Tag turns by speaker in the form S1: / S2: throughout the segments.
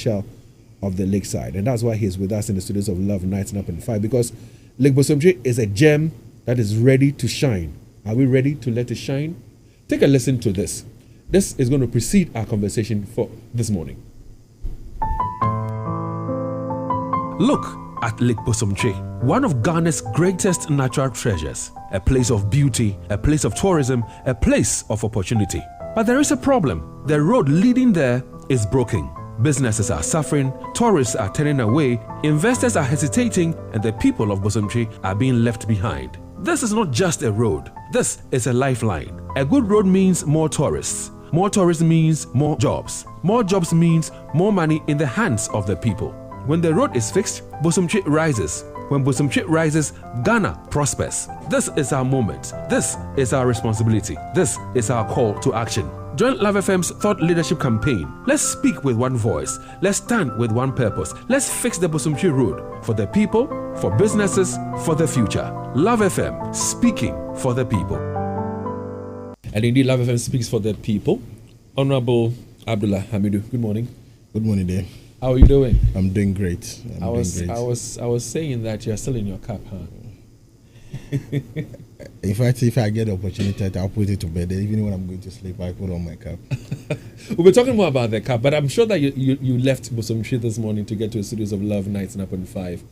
S1: official of the lakeside. And that's why he's with us in the studios of Love 99.5, because Lake Bosomtwe is a gem that is ready to shine. Are we ready to let it shine? Take a listen to this. This is going to precede our conversation for this morning.
S2: Look at Lake Bosomtwe, one of Ghana's greatest natural treasures, a place of beauty, a place of tourism, a place of opportunity. But there is a problem. The road leading there is broken. Businesses are suffering, tourists are turning away, investors are hesitating, and the people of Bosomtwe are being left behind. This is not just a road. This is a lifeline. A good road means more tourists. More tourists means more jobs. More jobs means more money in the hands of the people. When the road is fixed, Bosomtwe rises. When Bosomtwe rises, Ghana prospers. This is our moment. This is our responsibility. This is our call to action. Join Love FM's Thought Leadership Campaign. Let's speak with one voice. Let's stand with one purpose. Let's fix the Bosomtwe road for the people, for businesses, for the future. Love FM, speaking for the people.
S1: And indeed, Love FM speaks for the people. Honorable Abdul Hamid, good morning.
S3: Good morning, Dave.
S1: How are you doing?
S3: I'm doing great.
S1: I was saying that you're still in your cup, huh?
S3: In fact, if I get the opportunity, I'll put it to bed. Even when I'm going to sleep, I put on my cap.
S1: We'll be talking more about the cap, but I'm sure that you left Bosomtwe this morning to get to the studios of Love 99.5.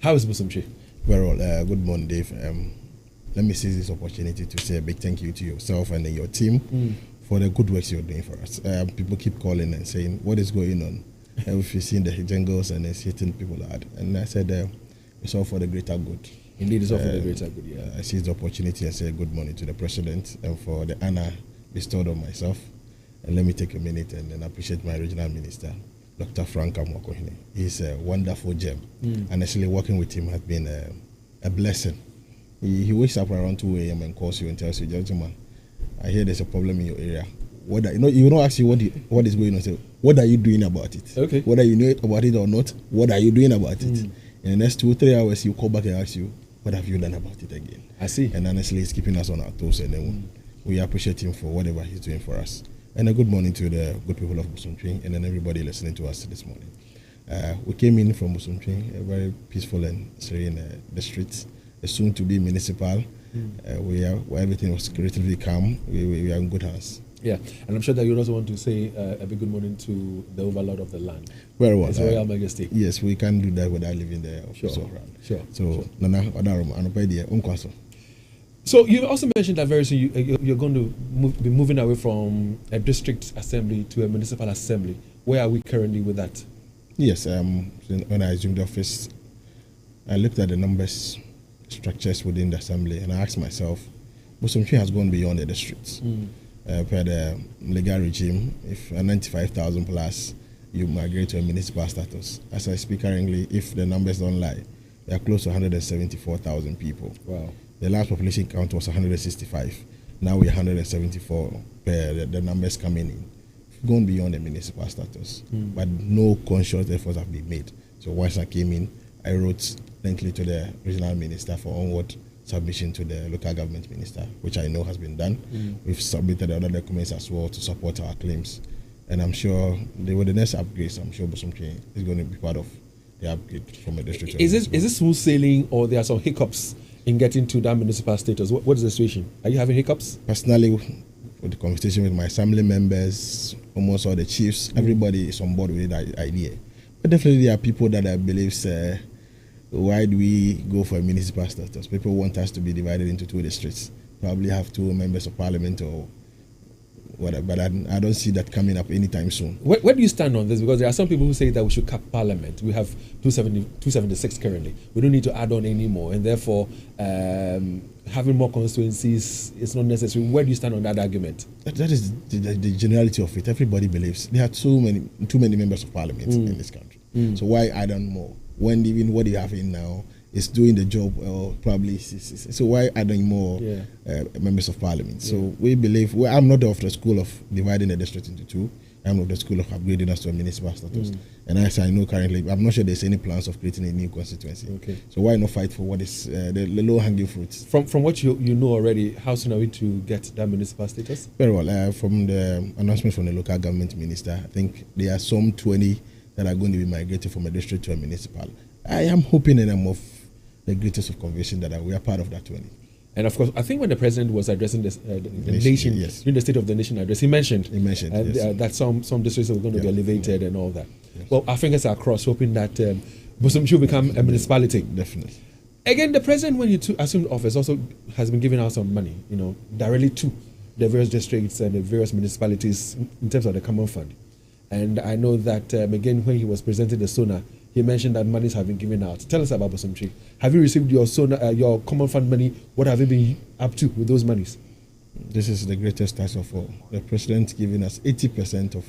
S1: How is Bosomtwe?
S3: Well, good morning, Dave. Let me seize this opportunity to say a big thank you to yourself and your team for the good work you're doing for us. People keep calling and saying, what is going on? If you've seen the jungles and it's hitting people hard. And I said, it's all for the greater good.
S1: Indeed, it's all for the greater good, yeah.
S3: I seize the opportunity and say good morning to the President and for the honor bestowed on myself. And let me take a minute and appreciate my regional minister, Dr. Frank Amwakohine. He's a wonderful gem. And actually working with him has been a blessing. He wakes up around 2 a.m. and calls you and tells you, gentleman, I hear there's a problem in your area. You don't ask you what is going on. Say, what are you doing about it?
S1: Okay.
S3: Whether you know about it or not, what are you doing about it? In the next 2-3 hours, you call back and ask you, what have you done about it again?
S1: I see.
S3: And honestly, he's keeping us on our toes, and then we appreciate him for whatever he's doing for us. And a good morning to the good people of Bosomtwe and then everybody listening to us this morning. We came in from Bosomtwe, a very peaceful and serene district, a soon-to-be municipal. Where everything was relatively calm. We are in good hands.
S1: Yeah, and I'm sure that you also want to say a big good morning to the overlord of the land.
S3: Very well.
S1: His Royal Majesty.
S3: Yes, we can't do that without living there.
S1: Sure.
S3: So, Nana,
S1: So you also mentioned that very soon you're going to be moving away from a district assembly to a municipal assembly. Where are we currently with that?
S3: Yes, when I assumed the office, I looked at the numbers, structures within the assembly, and I asked myself, Bosomtwe has gone beyond the districts. Per the legal regime, if 95,000 plus, you migrate to a municipal status. As I speak currently, if the numbers don't lie, they are close to 174,000 people.
S1: Wow.
S3: The last population count was 165. Now we're 174 per the numbers coming in. We've gone beyond the municipal status, but no conscious efforts have been made. So once I came in, I wrote lengthily to the regional minister for onward submission to the local government minister, which I know has been done. We've submitted other documents as well to support our claims. And I'm sure with the next upgrades, I'm sure Bosomtwe is going to be part of the upgrade from a district.
S1: Is this smooth sailing, or there are some hiccups in getting to that municipal status? What is the situation? Are you having hiccups?
S3: Personally, with the conversation with my assembly members, almost all the chiefs, everybody is on board with that idea. But definitely there are people that I believe say, why do we go for a municipal status? People want us to be divided into 2 districts. Probably have 2 members of parliament or whatever, but I don't see that coming up anytime soon.
S1: Where do you stand on this? Because there are some people who say that we should cap parliament. We have 276 currently. We don't need to add on any more, and therefore having more constituencies is not necessary. Where do you stand on that argument?
S3: That is the generality of it. Everybody believes there are too many members of parliament in this country. So why add on more? When even what you have in now is doing the job, or probably so why adding more members of parliament? So we believe, I'm not of the school of dividing the district into 2. I'm of the school of upgrading us to a municipal status. And as I know currently, I'm not sure there's any plans of creating a new constituency. Okay. So why not fight for what is the low-hanging fruits?
S1: From what you know already, how soon are we to get that municipal status?
S3: Very well. From the announcement from the local government minister, I think there are some 20 that are going to be migrated from a district to a municipal. I am hoping and I'm of the greatest of conviction that we are part of that 20.
S1: And of course, I think when the president was addressing the nation,
S3: yes,
S1: during the State of the Nation address, he mentioned
S3: yes,
S1: that some districts were going to be elevated and all that.
S3: Yes.
S1: Well, our fingers are crossed, hoping that Bosomtwe will become a municipality.
S3: Definitely.
S1: Again, the president, when he assumed office, also has been giving out some money, directly to the various districts and the various municipalities in terms of the common fund. And I know that, again, when he was presenting the SONA, he mentioned that monies have been given out. Tell us about Bosomtwe. Have you received your SONA, your common fund money? What have you been up to with those monies?
S3: This is the greatest task of all. The president giving us 80% of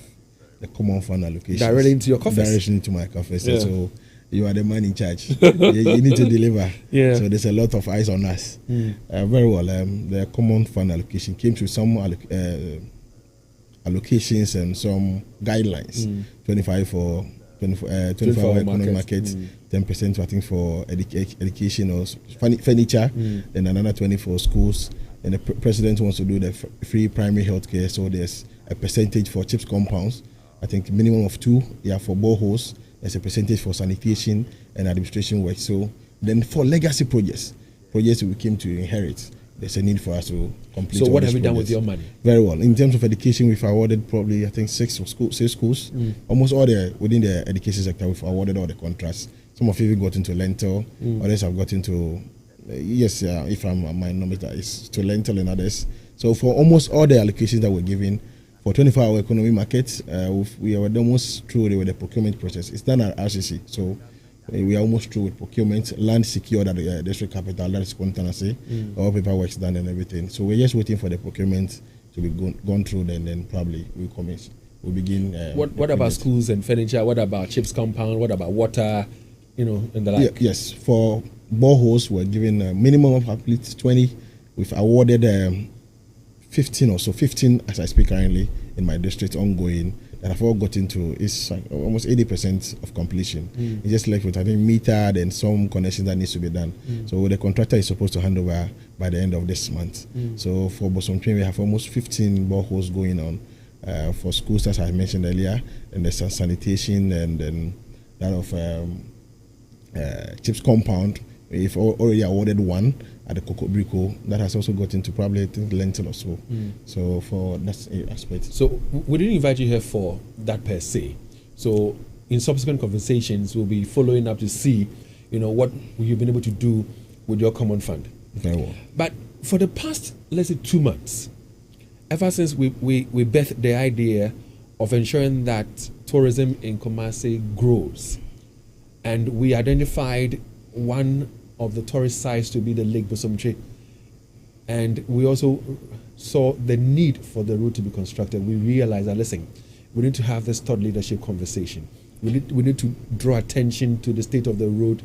S3: the common fund allocation.
S1: Directly into your coffers? Directly
S3: into my coffers. Yeah. So you are the man in charge. you need to deliver.
S1: Yeah.
S3: So there's a lot of eyes on us. Very well. The common fund allocation came through some allocations and some guidelines. 25 for 24-hour economic market, 10% I think for education or furniture, and another 20 for schools. And the president wants to do the free primary health care, so there's a percentage for CHIPS compounds. I think minimum of 2, for boreholes. There's a percentage for sanitation and administration work. So then for legacy projects we came to inherit, there's a need for us to complete.
S1: So what have you done with your money?
S3: Very well. In terms of education, we've awarded probably, I think, 6 schools. Almost all within the education sector, we've awarded all the contracts. Some of you got into Lentil, others have got into, if my number is to Lentil and others. So for almost all the allocations that we're giving, for 24-hour economy market, we are almost through with the procurement process. It's done at RCC. So we are almost through with procurement, land secured at the district capital, that is Contanasi, all paperwork's done and everything. So we're just waiting for the procurement to be gone through, then probably we'll commence. We'll begin.
S1: What about schools and furniture? What about CHIPS compound? What about water, and the like?
S3: Yes, for boreholes, we're given a minimum of at least 20. We've awarded 15 or so, 15 as I speak currently in my district ongoing. That have all got into is almost 80% of completion. It's just like with, I think, metered and some connections that needs to be done. So the contractor is supposed to hand over by the end of this month. So for Bosomtwe, we have almost 15 boreholes going on. For schools, as I mentioned earlier, and there's sanitation and then that of CHIPS compound. We've already awarded 1 at the Coco Brico that has also got into probably, I think, Lentil or so. So for that aspect.
S1: So we didn't invite you here for that per se. So in subsequent conversations, we'll be following up to see, what you've been able to do with your common fund.
S3: Very well.
S1: But for the past, let's say, 2 months, ever since we birthed the idea of ensuring that tourism in Kumasi grows, and we identified one of the tourist sites to be the Lake Bosomtwe, and we also saw the need for the road to be constructed. We realized that, listen, we need to have this thought leadership conversation. We need to draw attention to the state of the road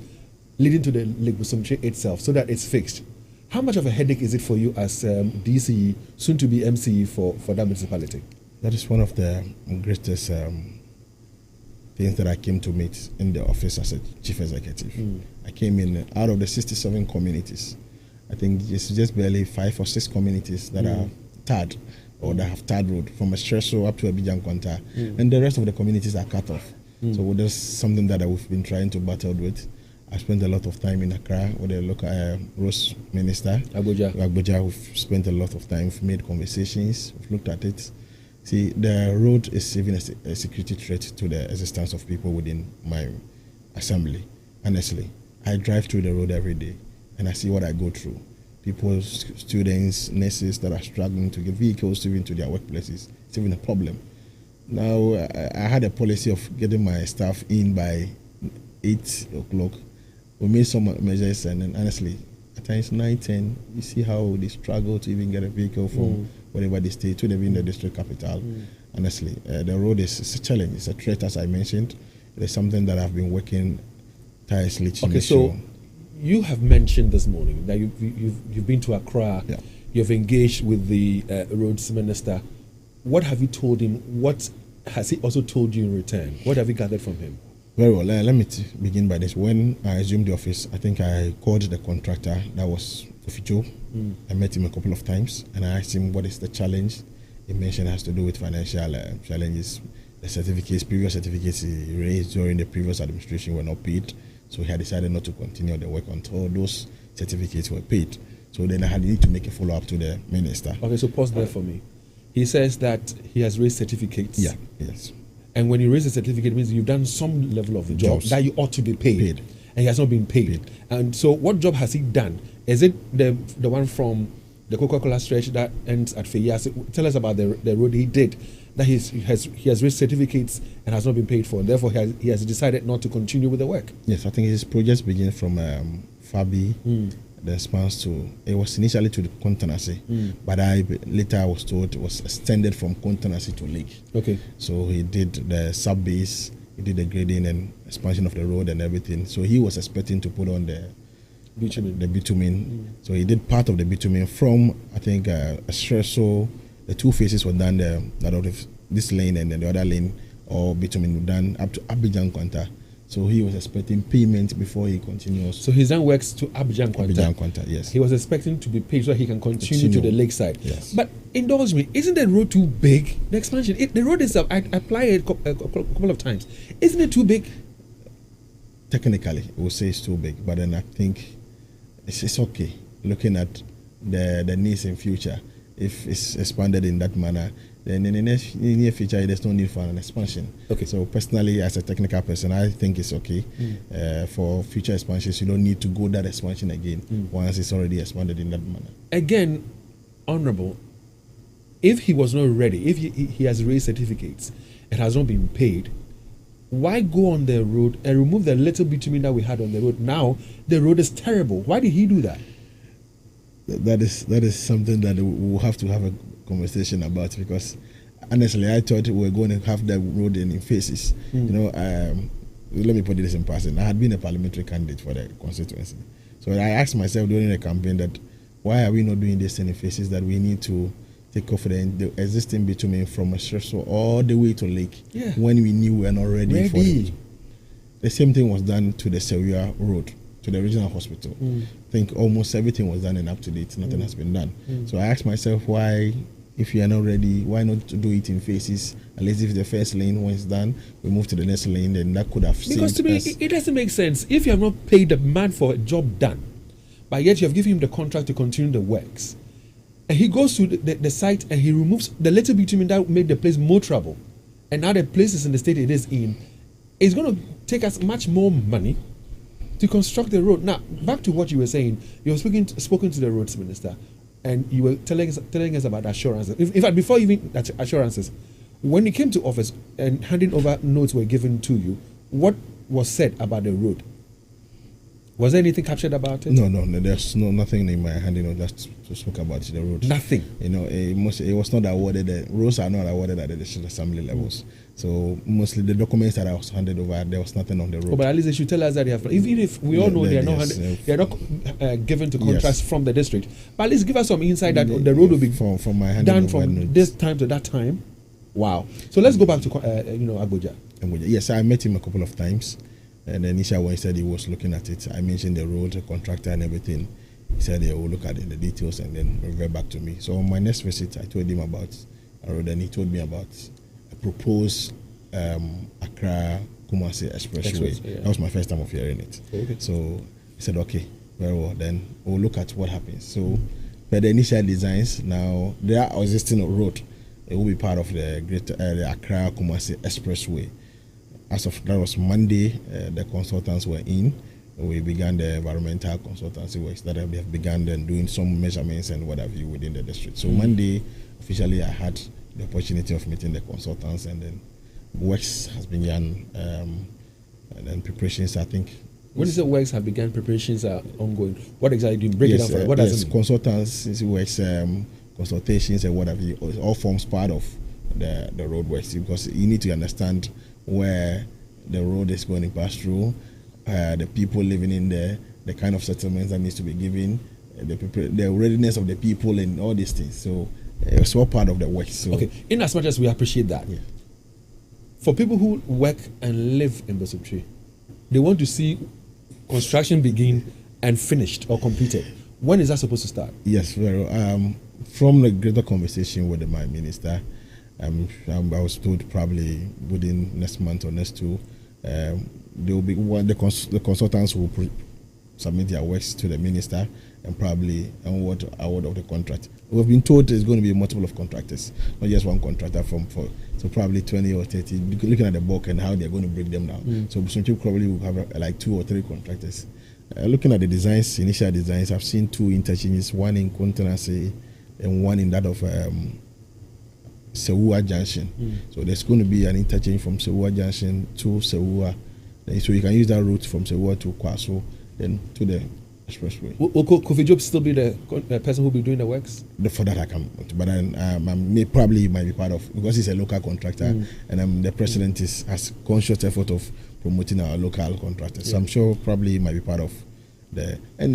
S1: leading to the Lake Bosomtwe itself so that it's fixed. How much of a headache is it for you as DCE, soon to be MCE for that municipality?
S3: That is one of the greatest things that I came to meet in the office as a chief executive. I came in out of the 67 communities. I think it's just barely 5 or 6 communities that are tarred or that have tarred road from Estresso up to Abidjan Kwanta, and the rest of the communities are cut off. So that's something that we've been trying to battle with. I spent a lot of time in Accra with the local Rose Minister, Abuja. We've spent a lot of time, we've made conversations, we've looked at it. See, the road is even a security threat to the existence of people within my assembly. Honestly, I drive through the road every day and I see what I go through. People, students, nurses that are struggling to get vehicles even to their workplaces. It's even a problem. Now, I had a policy of getting my staff in by 8 o'clock. We made some measures, and then honestly, at times 9, 10, you see how they struggle to even get a vehicle from wherever they stay to even the district capital. Honestly, the road is a challenge. It's a threat, as I mentioned. It is something that I've been working tirelessly to make sure.
S1: You have mentioned this morning that you've been to Accra. Yeah. You've engaged with the roads minister. What have you told him? What has he also told you in return? What have you gathered from him?
S3: Very well. Let me begin by this. When I assumed the office, I think I called the contractor. That was Oficho. I met him a couple of times and I asked him what is the challenge. He mentioned it has to do with financial challenges. the previous certificates he raised during the previous administration were not paid. So he had decided not to continue the work until those certificates were paid. So then I had need to make a follow-up to the minister.
S1: Okay, so pause there for me. He says that he has raised certificates.
S3: Yeah, yes.
S1: And when you raise a certificate, it means you've done some level of the job that you ought to be paid. And he has not been paid. And so what job has he done? Is it the one from the Coca-Cola stretch that ends at Feyas? Tell us about the road he did, that he has raised certificates and has not been paid for. Therefore, he has decided not to continue with the work.
S3: Yes, I think his projects begin from Fabi, the response to, it was initially to the Kontanasi, but later I was told it was extended from Kontanasi to Lake. Okay. So he did the sub-base, he did the grading and expansion of the road and everything. So he was expecting to put on the bitumen. So he did part of the bitumen from, I think, so the two phases were done, this lane and then the other lane, or bitumen were done up to Abidjan Kwanta. So he was expecting payment before he continues.
S1: So he's done works to Abidjan Kwanta.
S3: Abidjan Kwanta, yes.
S1: He was expecting to be paid so he can continue to the lakeside.
S3: Yes.
S1: But indulge me, isn't the road too big? The expansion, the road is, I applied it a couple of times. Isn't it too big?
S3: Technically, we'll say it's too big, but then I think it's okay. Looking at the needs in future, if it's expanded in that manner, then in the near future, there's no need for an expansion. Okay. So personally, as a technical person, I think it's okay. For future expansions, you don't need to go that expansion again once it's already expanded in that manner.
S1: Again, Honorable, if he was not ready, if he has raised certificates and has not been paid, why go on the road and remove the little bitumen that we had on the road? Now the road is terrible. Why did he do that?
S3: That is something that we'll have to have a conversation about, because honestly, I thought we were going to have the road in phases. Let me put this in person. I had been a parliamentary candidate for the constituency, so I asked myself during the campaign that why are we not doing this in phases, that we need to take off the existing bitumen from Espresso all the way to Lake when we knew we were not ready for it. The same thing was done to the Sewia Road, to the regional hospital. I think almost everything was done and up to date. Nothing has been done. So I asked myself, why, if you are not ready, why not do it in phases? At least if the first lane was done, we move to the next lane, then that could have saved us.
S1: Because to me, it doesn't make sense. If you have not paid the man for a job done, but yet you have given him the contract to continue the works, and he goes to the site and he removes the little bitumen that made the place more trouble, and now the place is in the state it is in, it's going to take us much more money to construct the road. Now, back to what you were saying, you have spoken to the roads minister, and you were telling us about assurances. In fact, before even that assurances, when you came to office and handing over notes were given to you, what was said about the road? Was there anything captured about it?
S3: No. There's nothing in my handing over that spoke about the road.
S1: Nothing.
S3: It was not awarded. The roads are not awarded at the district assembly levels. So mostly the documents that I was handed over, there was nothing on the road.
S1: But at least they should tell us that they have. Even if we all know they are not given to contracts from the district, but at least give us some insight that the road will be
S3: from my hand
S1: done from this time to that time. Wow. So let's go back to Abuja.
S3: Yes, I met him a couple of times. And then initially when he said he was looking at it, I mentioned the road, the contractor and everything. He said he will look at the details and then revert back to me. So on my next visit, I told him about a road, and he told me about a proposed Accra-Kumasi Expressway. That was my first time of hearing it. Okay. So he said, okay, very well, then we'll look at what happens. So by the initial designs, now there are existing road. It will be part of the greater Accra-Kumasi Expressway. As of that was Monday, the consultants were in. We began the environmental consultancy works that have begun then doing some measurements and what have you within the district. So Monday, officially, I had the opportunity of meeting the consultants, and then works has begun, and then preparations, I think.
S1: When you say works have begun, preparations are ongoing. What exactly do you break it down for? What does it mean?
S3: Consultants works, consultations and what have you, it all forms part of the road works, because you need to understand where the road is going to pass through, the people living in there, the kind of settlements that needs to be given, the readiness of the people and all these things. So it's all part of the work. So
S1: okay, in as much as we appreciate that, for people who work and live in Bosomtwe, they want to see construction begin and finished or completed. When is that supposed to start?
S3: Yes, well, from the greater conversation with my minister, I was told probably within next month or next two, there will be the consultants will submit their works to the minister and probably award of the contract. We've been told there's going to be multiple of contractors, not just one contractor so probably 20 or 30, looking at the bulk and how they're going to break them down. So Bosomtwe probably will have like 2 or 3 contractors. Looking at the designs, initial designs, I've seen 2 interchanges, one in Kontenase and one in that of Sewua Junction. So there's going to be an interchange from Sewua Junction to Sewua. So you can use that route from Sewua to Kwaso, then to the expressway.
S1: Will Kofi Job still be the person who will be doing the works?
S3: For that I can, but then probably might be part of, because he's a local contractor, and the president has conscious effort of promoting our local contractors. So I'm sure probably he might be part of and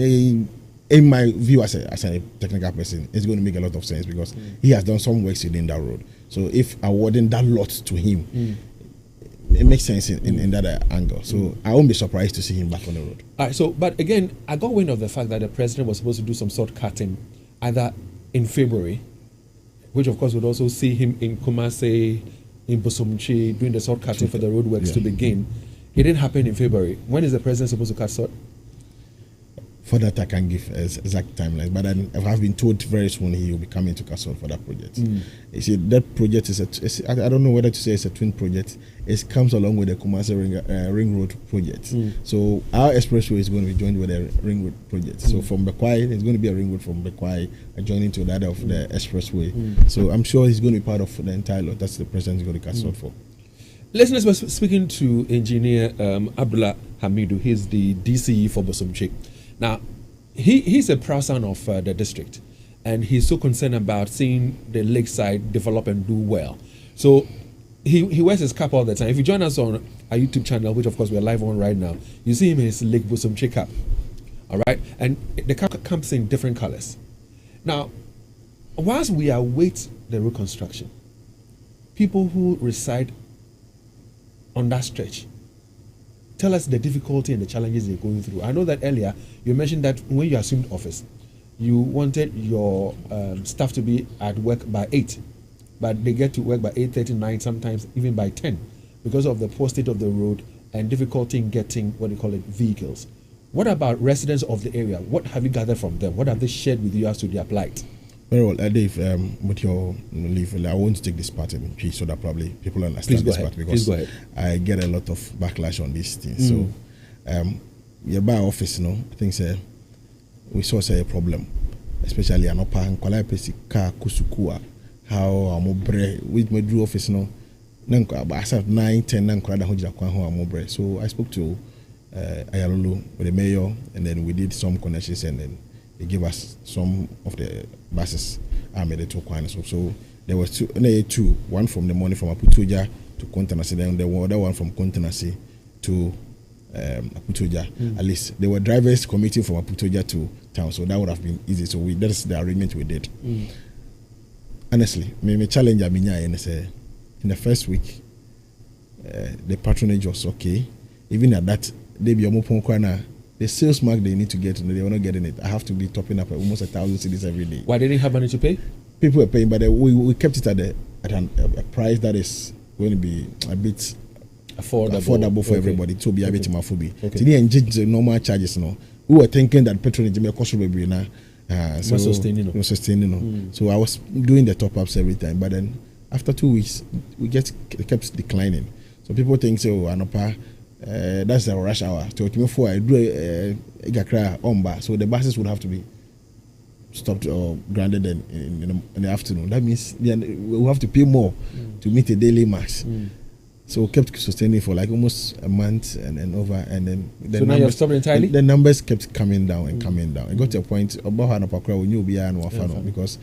S3: in my view as a technical person, it's going to make a lot of sense because he has done some works within that road. So if awarding that lot to him, it makes sense in that angle. So I won't be surprised to see him back on the road.
S1: All right. So, but again, I got wind of the fact that the president was supposed to do some sort of cutting either in February, which of course would also see him in Kumasi, in Bosomtwe, doing the sort cutting for the road works to begin. It didn't happen in February. When is the president supposed to cut sort?
S3: For that, I can't give exact timelines, but I've been told very soon he will be coming to Kasol for that project. You see, that project is I don't know whether to say it's a twin project. It comes along with the Kumasi Ring Road project. So our expressway is going to be joined with the Ring Road project. So from Bekwai, there's going to be a ring road from Bekwai adjoining to that of the expressway. So I'm sure he's going to be part of the entire lot. That's the president is going to Kasol for.
S1: Listeners, we're speaking to Engineer Abdul Hamid, who is the DCE for Bosomtwe. Now, he's a proud son of the district, and he's so concerned about seeing the lakeside develop and do well. So he wears his cap all the time. If you join us on our YouTube channel, which of course we're live on right now, you see him in his Lake Bosomtwe cap. All right, and the cap comes in different colors. Now, whilst we await the reconstruction, people who reside on that stretch, tell us the difficulty and the challenges they're going through. I know that earlier you mentioned that when you assumed office, you wanted your staff to be at work by 8, but they get to work by 8:39, sometimes even by 10, because of the poor state of the road and difficulty in getting vehicles. What about residents of the area? What have you gathered from them? What have they shared with you as to their plight?
S3: Very well, Dave, with your leave, I want to take this part in peace so that probably people understand this part, because I get a lot of backlash on these things. So, by office, I think we saw a problem, especially an upper and Kwalai car Kusukua, how with my drew office, I said 9, 10, so I spoke to Ayalulu with the mayor, and then we did some connections, and then they gave us some of the buses I made it to Kwani. So there was two, one from the morning from Aputuja to Kontenase, then the other one from Kontenase to Aputuja. At least there were drivers commuting from Aputuja to town, so that would have been easy. So that's the arrangement we did. Honestly, my challenge in the first week, the patronage was okay. Even at that, they be the sales mark they need to get, they were not getting it. I have to be topping up almost 1,000 cedis every day.
S1: Why, they didn't have money to pay?
S3: People were paying, but we kept it at a price that is going to be a bit affordable for everybody. To be a bit mafubi. Today, and normal charges, we were thinking that patronage may cost be now. So sustaining. So I was doing the top ups every time, but then after 2 weeks, it kept declining. So people think, that's the rush hour. So the buses would have to be stopped or grounded in the afternoon. That means we'll have to pay more to meet the daily max. So kept sustaining for like almost a month and over, and then
S1: so now you've stopped entirely?
S3: The numbers kept coming down and coming down. It got to a point about because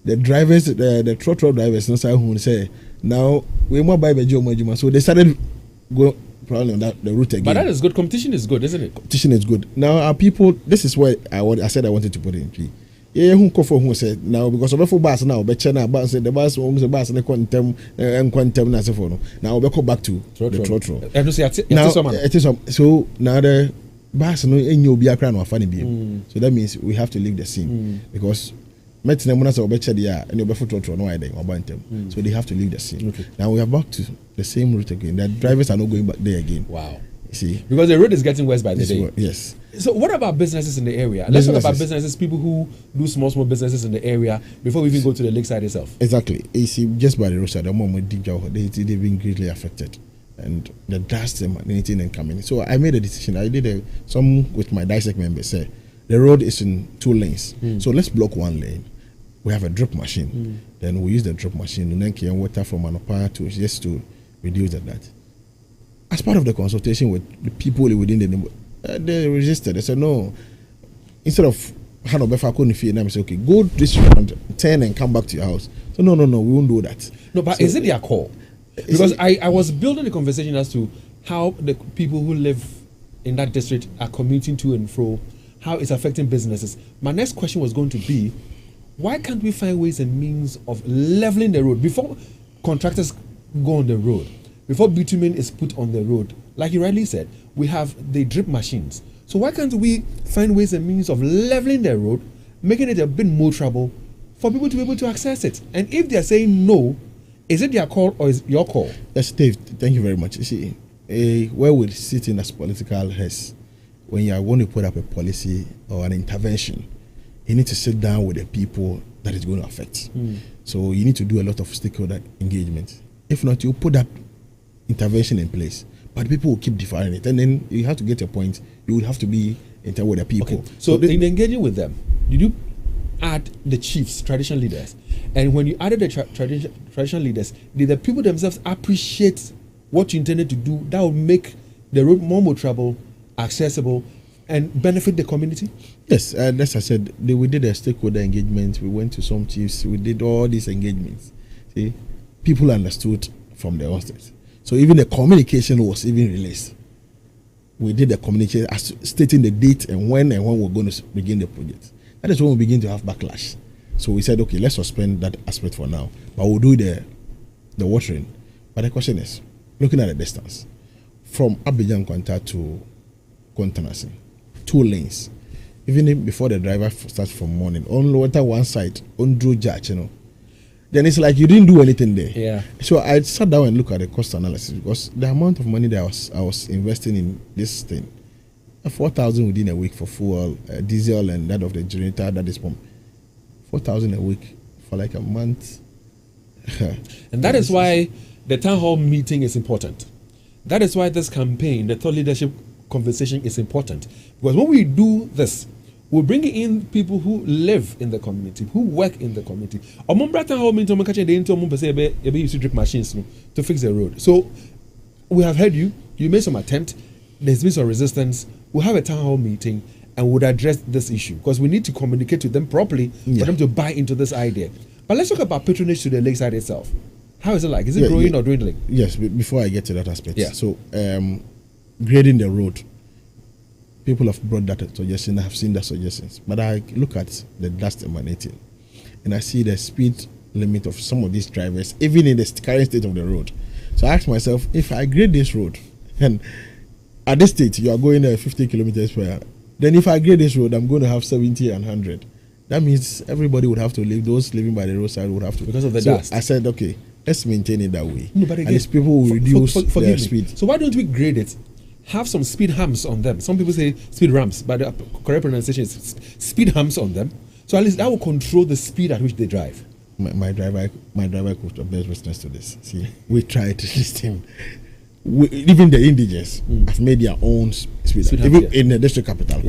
S3: the drivers, the trotro drivers, say now we more buy Bejoma, so they started going probably on the route again.
S1: But that is good. Competition is good, isn't it?
S3: Competition is good. Now our people, this is where I said I wanted to put it in. Who said now because of the bus now, but China bus the bus the bus and quantum now we go back to the trotro. So now the bus no in you be a crown or funny beam. So that means we have to leave the scene because met them as a better dia and your photo no idea about them. So they have to leave the scene.
S1: Okay.
S3: Now we are back to the same route again. The drivers are not going back there again.
S1: Wow.
S3: You see,
S1: because the road is getting worse by the day.
S3: Yes.
S1: So what about businesses in the area? Let's talk about businesses, people who do small businesses in the area before we even go to the lakeside itself.
S3: Exactly. You see, just by the roadside, the moment they've been greatly affected. And the dust emanating and coming. So I made a decision. I did some with my dissect members. Say the road is in 2 lanes. So let's block 1 lane. We have a drip machine. Then we use the drip machine and then carry water from Anopa to just to reduce that. As part of the consultation with the people within the neighborhood, they resisted. They said no. Instead of Hanobefa couldn't fear them, say okay, go this round, turn and come back to your house. So no, we won't do that.
S1: No, but
S3: so,
S1: is it their call? Because I was building a conversation as to how the people who live in that district are commuting to and fro, how it's affecting businesses. My next question was going to be, why can't we find ways and means of leveling the road before contractors go on the road, before bitumen is put on the road? Like you rightly said, we have the drip machines. So why can't we find ways and means of leveling the road, making it a bit more trouble for people to be able to access it? And if they're saying no, is it their call or is it your call?
S3: Yes, Dave, thank you very much. You see, where we sit in as political heads, when you want to put up a policy or an intervention, you need to sit down with the people that it's going to affect. So you need to do a lot of stakeholder engagement. If not, you put that intervention in place, but people will keep defining it. And then you have to get a point, you will have to be in touch with the people.
S1: Okay. So in engaging with them, did you add the chiefs, traditional leaders? And when you added the traditional leaders, did the people themselves appreciate what you intended to do that would make the road more motorable, accessible, and benefit the community?
S3: Yes, as I said, we did a stakeholder engagement. We went to some chiefs. We did all these engagements. See, people understood from the onset. So even the communication was even released. We did the communication stating the date and when we're going to begin the project. That is when we begin to have backlash. So we said, okay, let's suspend that aspect for now, but we'll do the watering. But the question is, looking at the distance from Abidjan Kwanta to Kontanasi, 2 lanes. Even before the driver starts from morning, on water one side, on Drew Judge, then it's like you didn't do anything there.
S1: Yeah.
S3: So I sat down and looked at the cost analysis because the amount of money that I was investing in this thing, 4,000 within a week for fuel, diesel, and that of the generator that is pumped. 4,000 a week for like a month.
S1: And that is why the town hall meeting is important. That is why this campaign, the thought leadership conversation, is important. Because when we do this, we're bringing in people who live in the community, who work in the community. They use drip machines to fix the road. So we have heard you. You made some attempt. There's been some resistance. We'll have a town hall meeting and would address this issue because we need to communicate to them properly for them to buy into this idea. But let's talk about patronage to the lakeside itself. How is it like? Is it growing or dwindling?
S3: Yes, before I get to that aspect.
S1: Yeah.
S3: So grading the road, people have brought that suggestion. I have seen that suggestions. But I look at the dust emanating and I see the speed limit of some of these drivers, even in the current state of the road. So I ask myself, if I grade this road and at this state you are going 50 kilometers per hour, then if I grade this road, I'm going to have 70 and 100. That means everybody would have to live. Those living by the roadside would have to.
S1: Because of the dust.
S3: I said, okay, let's maintain it that way.
S1: No, but again,
S3: and these people will reduce their speed.
S1: So why don't we grade it? Have some speed humps on them. Some people say speed ramps, but the correct pronunciation is speed humps on them. So at least that will control the speed at which they drive.
S3: My driver could bear witness to this. See, we try to listen. Even the indigents have made their own speed even in the district capital.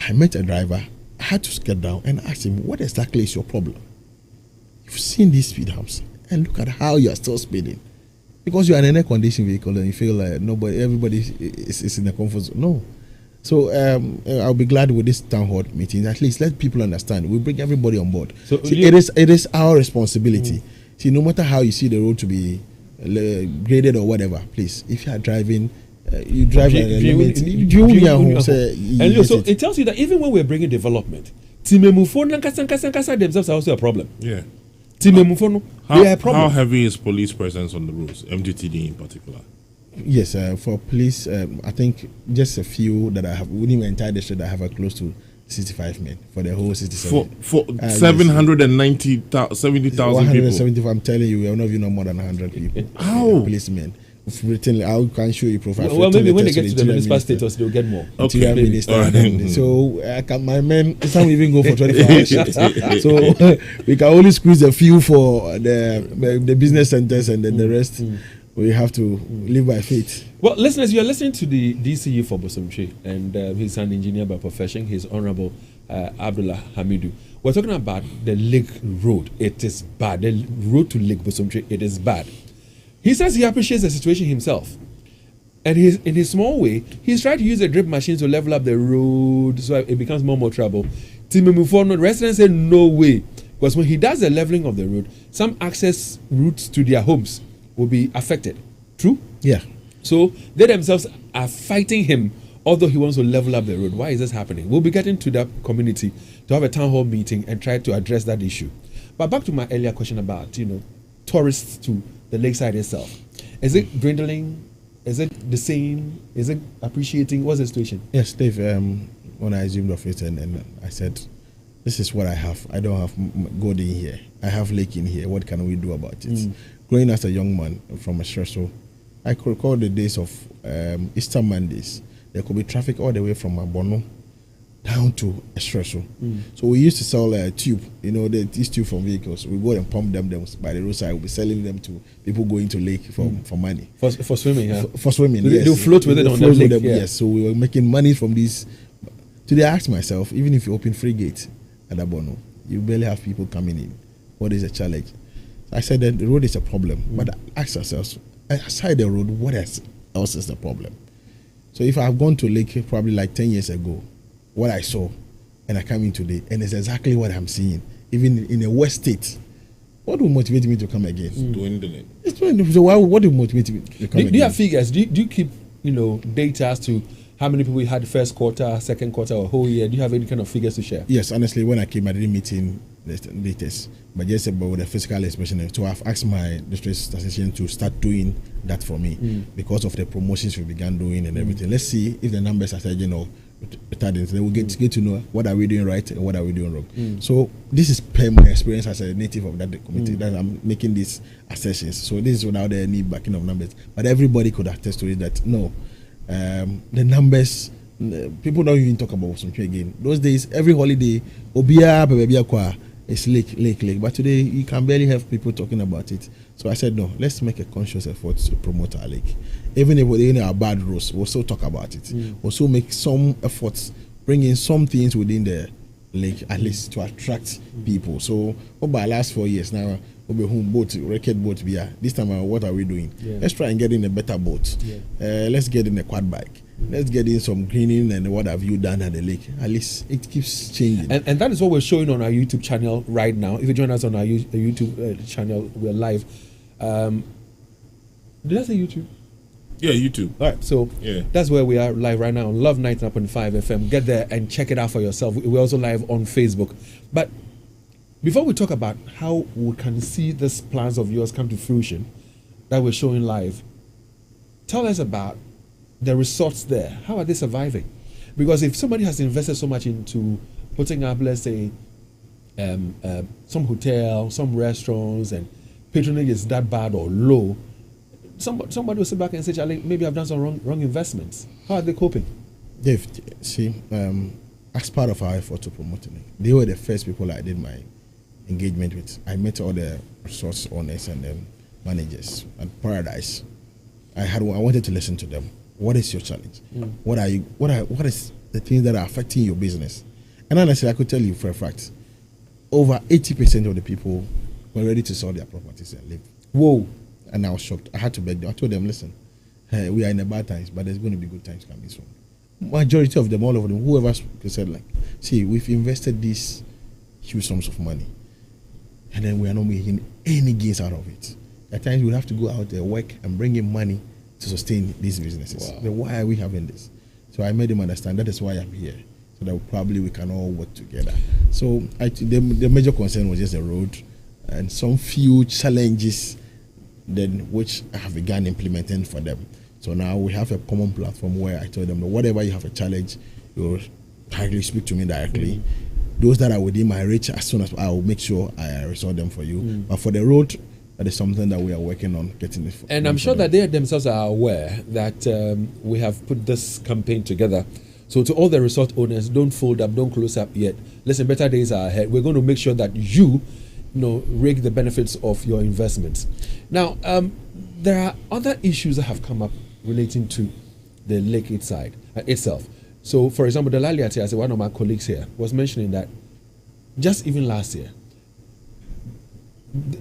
S3: I met a driver. I had to get down and ask him, what exactly is your problem? You've seen these speed humps and look at how you are still speeding. Because you are in an air-conditioned vehicle and you feel like everybody is in a comfort zone. No. So I'll be glad with this town hall meeting. At least let people understand. We bring everybody on board. So it is our responsibility. See, no matter how you see the road to be graded or whatever, please, if you are driving, you drive at a limit.
S1: And so it tells you that even when we're bringing development, themselves are also a problem.
S4: Yeah.
S1: How
S4: heavy is police presence on the roads, MDTD in particular?
S3: Yes, for police, I think just a few that I have within my entire district. I have close to 65 men for the whole 67.
S4: For 70,000 people.
S3: 170. I'm telling you, we are not even more than 100 people.
S4: How?
S3: Policemen. I can show you profile.
S1: Well, maybe when they get to the municipal status, they'll get more.
S3: Okay. Minister, so my men, some even go for 24 hours shift. So we can only squeeze a few for the business centers, and then the rest we have to live by faith.
S1: Well, listeners, you are listening to the DCE for Bosomtwe, and he's an engineer by profession. He's Honorable Abdul Hamid. We're talking about the Lake Road. It is bad. The road to Lake Bosomtwe, it is bad. He says he appreciates the situation himself. And in his small way, he's trying to use a drip machine to level up the road so it becomes more trouble. The residents say no way. Because when he does the leveling of the road, some access routes to their homes will be affected. True?
S3: Yeah.
S1: So they themselves are fighting him, although he wants to level up the road. Why is this happening? We'll be getting to that community to have a town hall meeting and try to address that issue. But back to my earlier question about, tourists to the lakeside itself. Is it dwindling? Is it the same? Is it appreciating? What's the situation?
S3: Yes, Dave. When I assumed office and I said, this is what I have. I don't have gold in here. I have lake in here. What can we do about it? Growing as a young man from a stressful, I could recall the days of Easter Mondays. There could be traffic all the way from Abono down to Espresso. So we used to sell a tube, these tube from vehicles. We go and pump them by the roadside. We'll be selling them to people going to lake for money.
S1: For swimming, huh?
S3: For swimming,
S1: so
S3: yes.
S1: They'll float with it on the lake. Yeah.
S3: Yes, so we were making money from these. Today I asked myself, even if you open free gate at Abono, you barely have people coming in. What is the challenge? I said that the road is a problem, but ask ourselves, aside the road, what else is the problem? So if I've gone to lake probably like 10 years ago, what I saw, and I come in today, and it's exactly what I'm seeing, even in a West state, what will motivate me to come again?
S4: Dwindling.
S3: It's dwindling. So what will motivate me to come again?
S1: Do you have figures? Do you keep data as to how many people you had first quarter, second quarter, or whole year? Do you have any kind of figures to share?
S3: Yes, honestly, when I came, I didn't meet in the latest, but just about the physical expression. So I've asked my district statistician to start doing that for me because of the promotions we began doing and everything. Let's see if the numbers are surging or retarding. Then we'll get to know what are we doing right and what are we doing wrong. So this is per my experience as a native of that community that I'm making these assertions. So this is without any backing of numbers, but everybody could attest to it that no, the numbers. People don't even talk about Bosomtwe again. Those days, every holiday, it's lake. But today, you can barely have people talking about it. So I said, no, let's make a conscious effort to promote our lake. Even if we're in our bad roads, we'll still talk about it. We'll still make some efforts, bring in some things within the lake, at least to attract people. So over the last 4 years now, we'll be home boat, record boat. This time, what are we doing? Yeah. Let's try and get in a better boat. Yeah. Let's get in a quad bike. Let's get in some greening and what have you done at the lake. At least it keeps changing.
S1: And that is what we're showing on our YouTube channel right now. If you join us on our YouTube channel, we're live. Did I say YouTube?
S4: Yeah, YouTube.
S1: All right, so that's where we are live right now on Love 99.5 FM. Get there and check it out for yourself. We're also live on Facebook. But before we talk about how we can see these plans of yours come to fruition that we're showing live, tell us about the resorts there. How are they surviving? Because if somebody has invested so much into putting up, let's say, some hotel, some restaurants, and patronage is that bad or low, somebody will sit back and say, Charlie, maybe I've done some wrong investments. How are they coping?
S3: Dave, see, as part of our effort to promote it, they were the first people I did my engagement with. I met all the resource owners and the managers at Paradise. I wanted to listen to them. What is your challenge? What is the things that are affecting your business? And honestly, I could tell you for a fact, over 80% of the people were ready to sell their properties and leave.
S1: Whoa.
S3: And I was shocked. I had to beg them. I told them, listen, we are in the bad times, but there's going to be good times coming soon. Majority of them, all of them, whoever said, like, see, we've invested these huge sums of money, and then we are not making any gains out of it. At times, we have to go out there, work, and bring in money to sustain these businesses. Wow. Then why are we having this? So I made them understand that is why I'm here, so that probably we can all work together. So the major concern was just the road and some few challenges then which I have begun implementing for them. So now we have a common platform where I told them that whatever you have a challenge, you directly, speak to me directly. Those that are within my reach, as soon as I will make sure I resolve them for you. But for the road, that is something that we are working on getting it.
S1: And I'm sure that they themselves are aware that we have put this campaign together. So to all the resort owners, don't fold up, don't close up yet. Listen, better days are ahead. We're going to make sure that you reap the benefits of your investments. Now, there are other issues that have come up relating to the lake itself. So, for example, the Laliati, as one of my colleagues here, was mentioning that just even last year,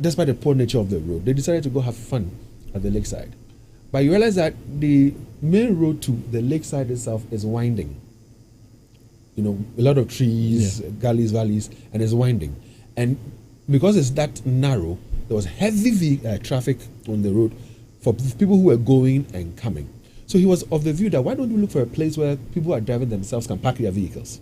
S1: despite the poor nature of the road, they decided to go have fun at the lakeside. But you realize that the main road to the lakeside itself is winding. A lot of trees, gullies, valleys, and it's winding. And because it's that narrow, there was heavy traffic on the road for people who were going and coming. So he was of the view that why don't we look for a place where people who are driving themselves can park their vehicles?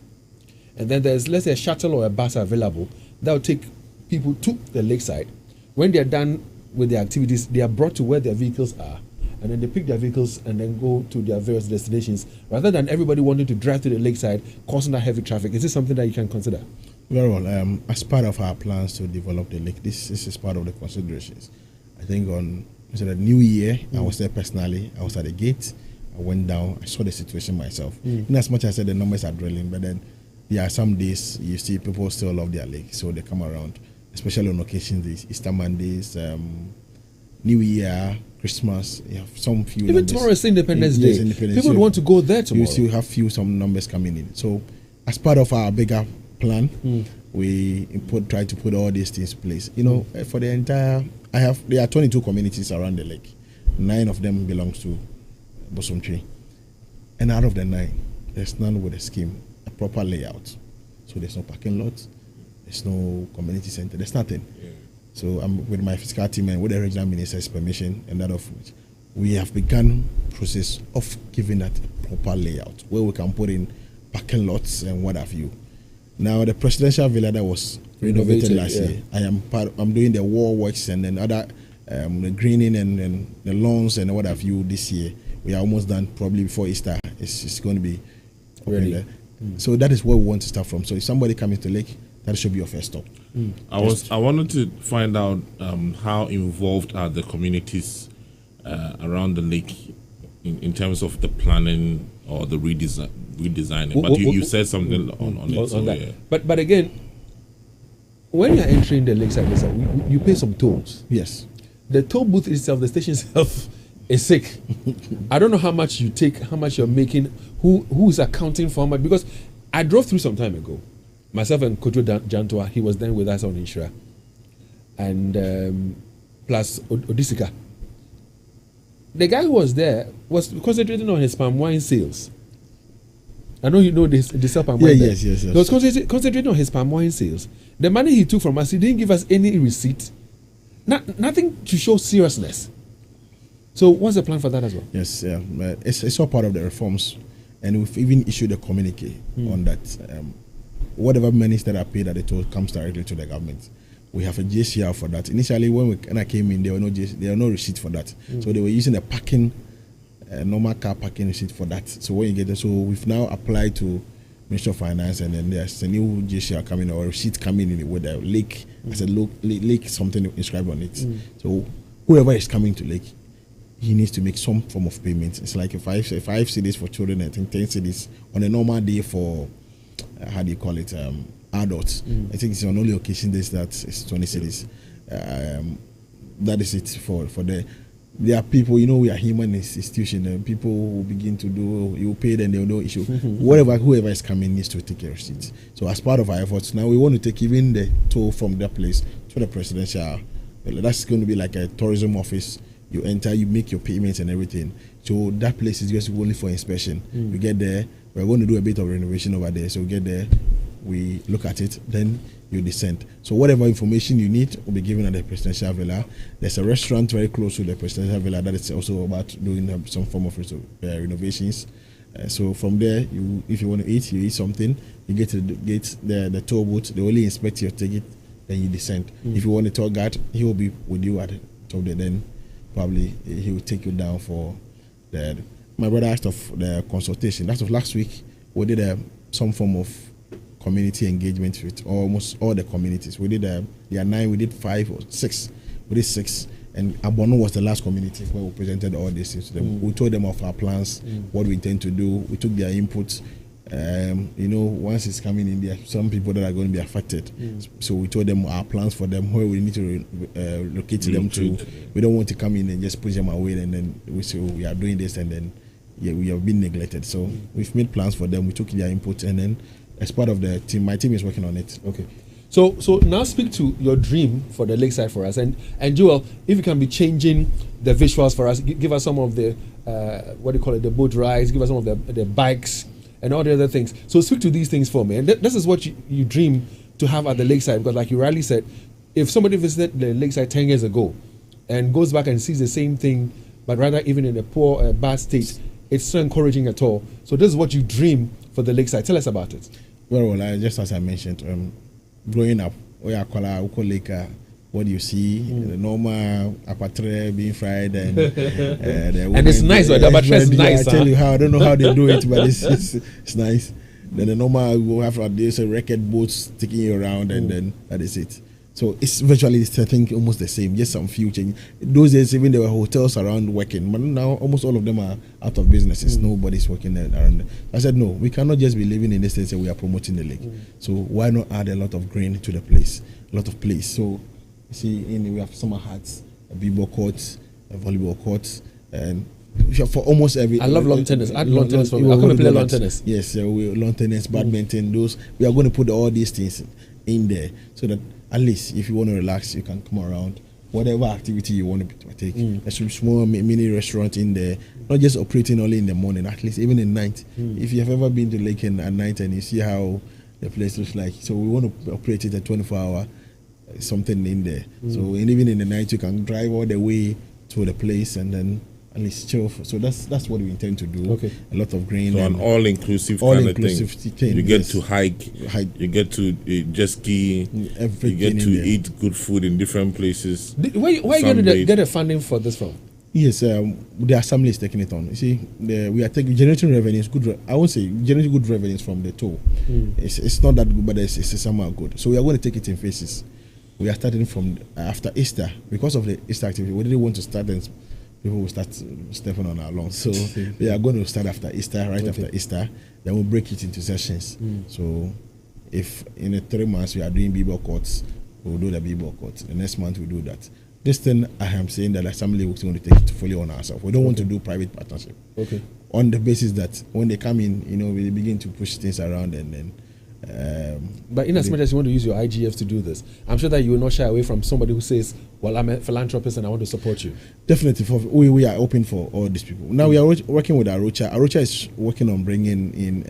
S1: And then there's, let's say, a shuttle or a bus available that will take people to the lakeside. When they're done with their activities, they are brought to where their vehicles are. And then they pick their vehicles and then go to their various destinations, rather than everybody wanting to drive to the lakeside, causing that heavy traffic. Is this something that you can consider?
S3: Very well. As part of our plans to develop the lake, this is part of the considerations. I think on the New Year, I was there personally. I was at the gate. I went down. I saw the situation myself. In as much as I said the numbers are drilling, but then there are some days you see people still love their lake, so they come around, especially on occasions, Easter Mondays, New Year, Christmas. You have some few.
S1: Even
S3: numbers.
S1: tomorrow is Independence Day.
S3: Independence
S1: People want to go there tomorrow.
S3: You still have some numbers coming in. So, as part of our bigger plan, we try to put all these things in place. For the entire, there are 22 communities around the lake. 9 of them belongs to Bosomtwe, and out of the 9, there's none with a scheme, a proper layout. So there's no parking lot, there's no community center, there's nothing. So I'm with my fiscal team and with the regional minister's permission and that of which we have begun process of giving that a proper layout where we can put in parking lots and what have you. Now the presidential villa that was renovated last year, I'm doing the wall works and then other the greening and the lawns and what have you this year. We are almost done. Probably before Easter, it's going to be ready. So that is where we want to start from. So if somebody comes to the lake, that should be your first stop.
S4: I wanted to find out how involved are the communities around the lake in terms of the planning or the redesigning. But you said something on it. So,
S1: that.
S4: Yeah.
S1: But again, when you're entering the lakeside, you pay some tolls.
S3: Yes.
S1: The toll booth itself, the station itself, is sick. I don't know how much you take, how much you're making, who is accounting for how much. Because I drove through some time ago. Myself and Kojo Jantua, he was then with us on Inshra. And plus Odisika. The guy who was there was concentrating on his palm wine sales. I know you know this, the sell palm wine.
S3: Yes.
S1: He was concentrating on his palm wine sales. The money he took from us, he didn't give us any receipt. Nothing to show seriousness. So what's the plan for that as well?
S3: Yes, it's all part of the reforms, and we've even issued a communique on that. Whatever monies that are paid at the toll comes directly to the government. We have a JCR for that. Initially, when I came in, there were no receipt for that. So they were using a parking, normal car parking receipt for that. So when you get there, so we've now applied to Ministry of Finance, and then there's a new JCR coming or a receipt coming in with a lake. I said lake something inscribed on it. So whoever is coming to lake, he needs to make some form of payment. It's like a 5 cedis for children, I think 10 cedis on a normal day for how do you call it, adults. I think it's on only occasion days that it's 20 cedis. That is it for there are people, we are human institution, and people will begin to do, you pay them, there will no issue. Whoever is coming needs to take a receipt. So as part of our efforts, now we want to take even the toll from that place to the presidential. That's going to be like a tourism office. You enter, you make your payments and everything. So that place is just only for inspection. You get there, we're going to do a bit of renovation over there. So we get there, we look at it, then you descend. So whatever information you need will be given at the presidential villa. There's a restaurant very close to the presidential villa that is also about doing some form of renovations. So from there, if you want to eat, you eat something. You get to the gate, the toll booth. They only inspect your ticket, then you descend. If you want a tour guide, he will be with you at the top there. Then probably he will take you down for the. My brother asked of the consultation. That was last week. We did some form of community engagement with almost all the communities. We did there are 9, we did 5 or 6. We did 6. And Abono was the last community where we presented all these things to them. We told them of our plans, what we intend to do. We took their input. Once it's coming in there, some people that are going to be affected. So we told them our plans for them, where we need to locate them to. We don't want to come in and just push them away and then we say, we are doing this and then we have been neglected. So we've made plans for them. We took their input and then as part of the team, my team is working on it.
S1: Okay. So now speak to your dream for the lakeside for us. And Joel, if you can be changing the visuals for us, give us some of the, the boat rides, give us some of the bikes and all the other things. So speak to these things for me. And this is what you dream to have at the lakeside. Because like you rightly said, if somebody visited the lakeside 10 years ago and goes back and sees the same thing, but rather even in a poor, bad state, it's not encouraging at all. So this is what you dream for the lakeside. Tell us about it.
S3: Well, just as I mentioned, growing up, what do you see? The normal apatre being fried and
S1: and it's nice. The apatre is nice.
S3: I tell you how. I don't know how they do it, but it's nice. Then the normal will have this record boats taking you around, and then that is it. So it's virtually, I think, almost the same. Just some few changes. Those days, even there were hotels around working, but now almost all of them are out of businesses. Nobody's working around. I said, no, we cannot just be living in this place and we are promoting the lake. So why not add a lot of green to the place, a lot of place. So you see, we have summer hats, a b-ball court, a volleyball court, and for almost every.
S1: I love lawn tennis. Add lawn tennis for me. I'm going to play lawn tennis.
S3: Yes, lawn tennis, badminton. Those we are going to put all these things in there so that at least if you want to relax, you can come around. Whatever activity you want to partake. There's some small mini restaurant in there, not just operating only in the morning, at least even in night. If you have ever been to Lake at night and you see how the place looks like, so we want to operate it at 24-hour something in there. So and even in the night you can drive all the way to the place and then at least chill. So that's what we intend to do. Okay. A lot of green.
S4: So an all-inclusive kind of thing. You get to hike. You get to jet ski. You get to eat good food in different places.
S1: Where are you going to get the funding for this from?
S3: Yes, the assembly is taking it on. You see, we are generating revenues. I won't say generating good revenues from the toll. It's not that good, but it's somehow good. So we are going to take it in phases. We are starting from after Easter because of the Easter activity. We didn't want to start and people will start stepping on our lawns. So we are going to start after Easter, after Easter. Then we'll break it into sessions. So if in 3 months we are doing b-ball courts, we'll do the b-ball courts. The next month we'll do that. This thing I am saying that assembly is going to take it fully on ourselves. We don't want to do private partnership. Okay. On the basis that when they come in, we begin to push things around and then.
S1: But in as much as you want to use your IGF to do this, I'm sure that you will not shy away from somebody who says, well, I'm a philanthropist and I want to support you.
S3: Definitely. We are open for all these people. Now we are working with Arocha. Arocha is working on bringing in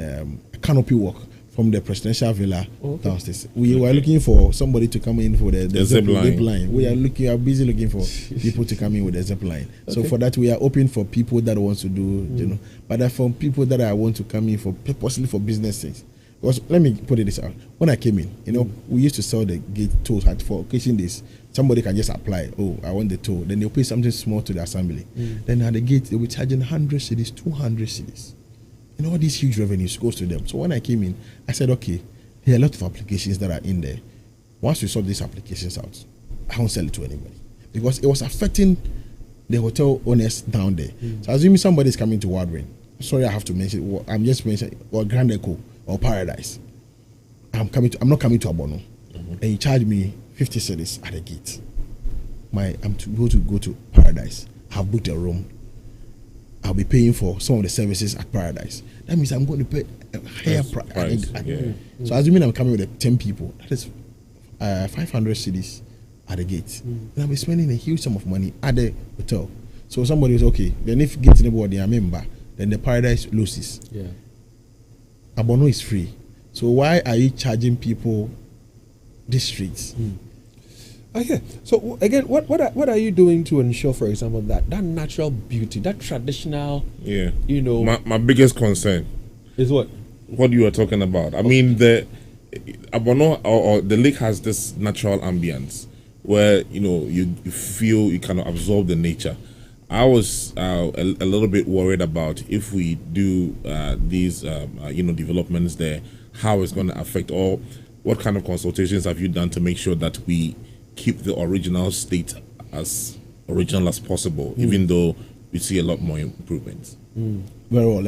S3: a canopy walk from the presidential villa downstairs. We were looking for somebody to come in for the zip line. We are busy looking for people to come in with the zip line. Okay. So for that, we are open for people that want to do, but for people that I want to come in for purposely for business things. Because let me put it this out. When I came in, we used to sell the gate tolls for occasion days. Somebody can just apply. Oh, I want the toll. Then they'll pay something small to the assembly. Then at the gate, they'll be charging 100 cedis, 200 cedis. And all these huge revenues goes to them. So when I came in, I said, okay, there are a lot of applications that are in there. Once we sort these applications out, I won't sell it to anybody. Because it was affecting the hotel owners down there. So assuming somebody is coming to Wildwin, sorry I have to mention, I'm just mentioning, or Grand Echo, or Paradise. I'm not coming to Abono, and you charge me 50 cedis at the gate. I'm to go to Paradise. I've booked a room. I'll be paying for some of the services at Paradise. That means I'm going to pay a higher price. So assuming I'm coming with 10 people, that is 500 cedis at the gate. And I'll be spending a huge sum of money at the hotel. So somebody is okay. Then if gate anybody a member, then the Paradise loses. Yeah. Abono is free. So why are you charging people these streets?
S1: Okay. So again, what are you doing to ensure, for example, that natural beauty, that traditional,
S4: my biggest concern
S1: is what
S4: you are talking about. I mean, the Abono or the lake has this natural ambience where you feel you can absorb the nature. I was a little bit worried about if we do these developments there, how it's going to affect, or what kind of consultations have you done to make sure that we keep the original state as original as possible, even though we see a lot more improvements?
S3: Very well.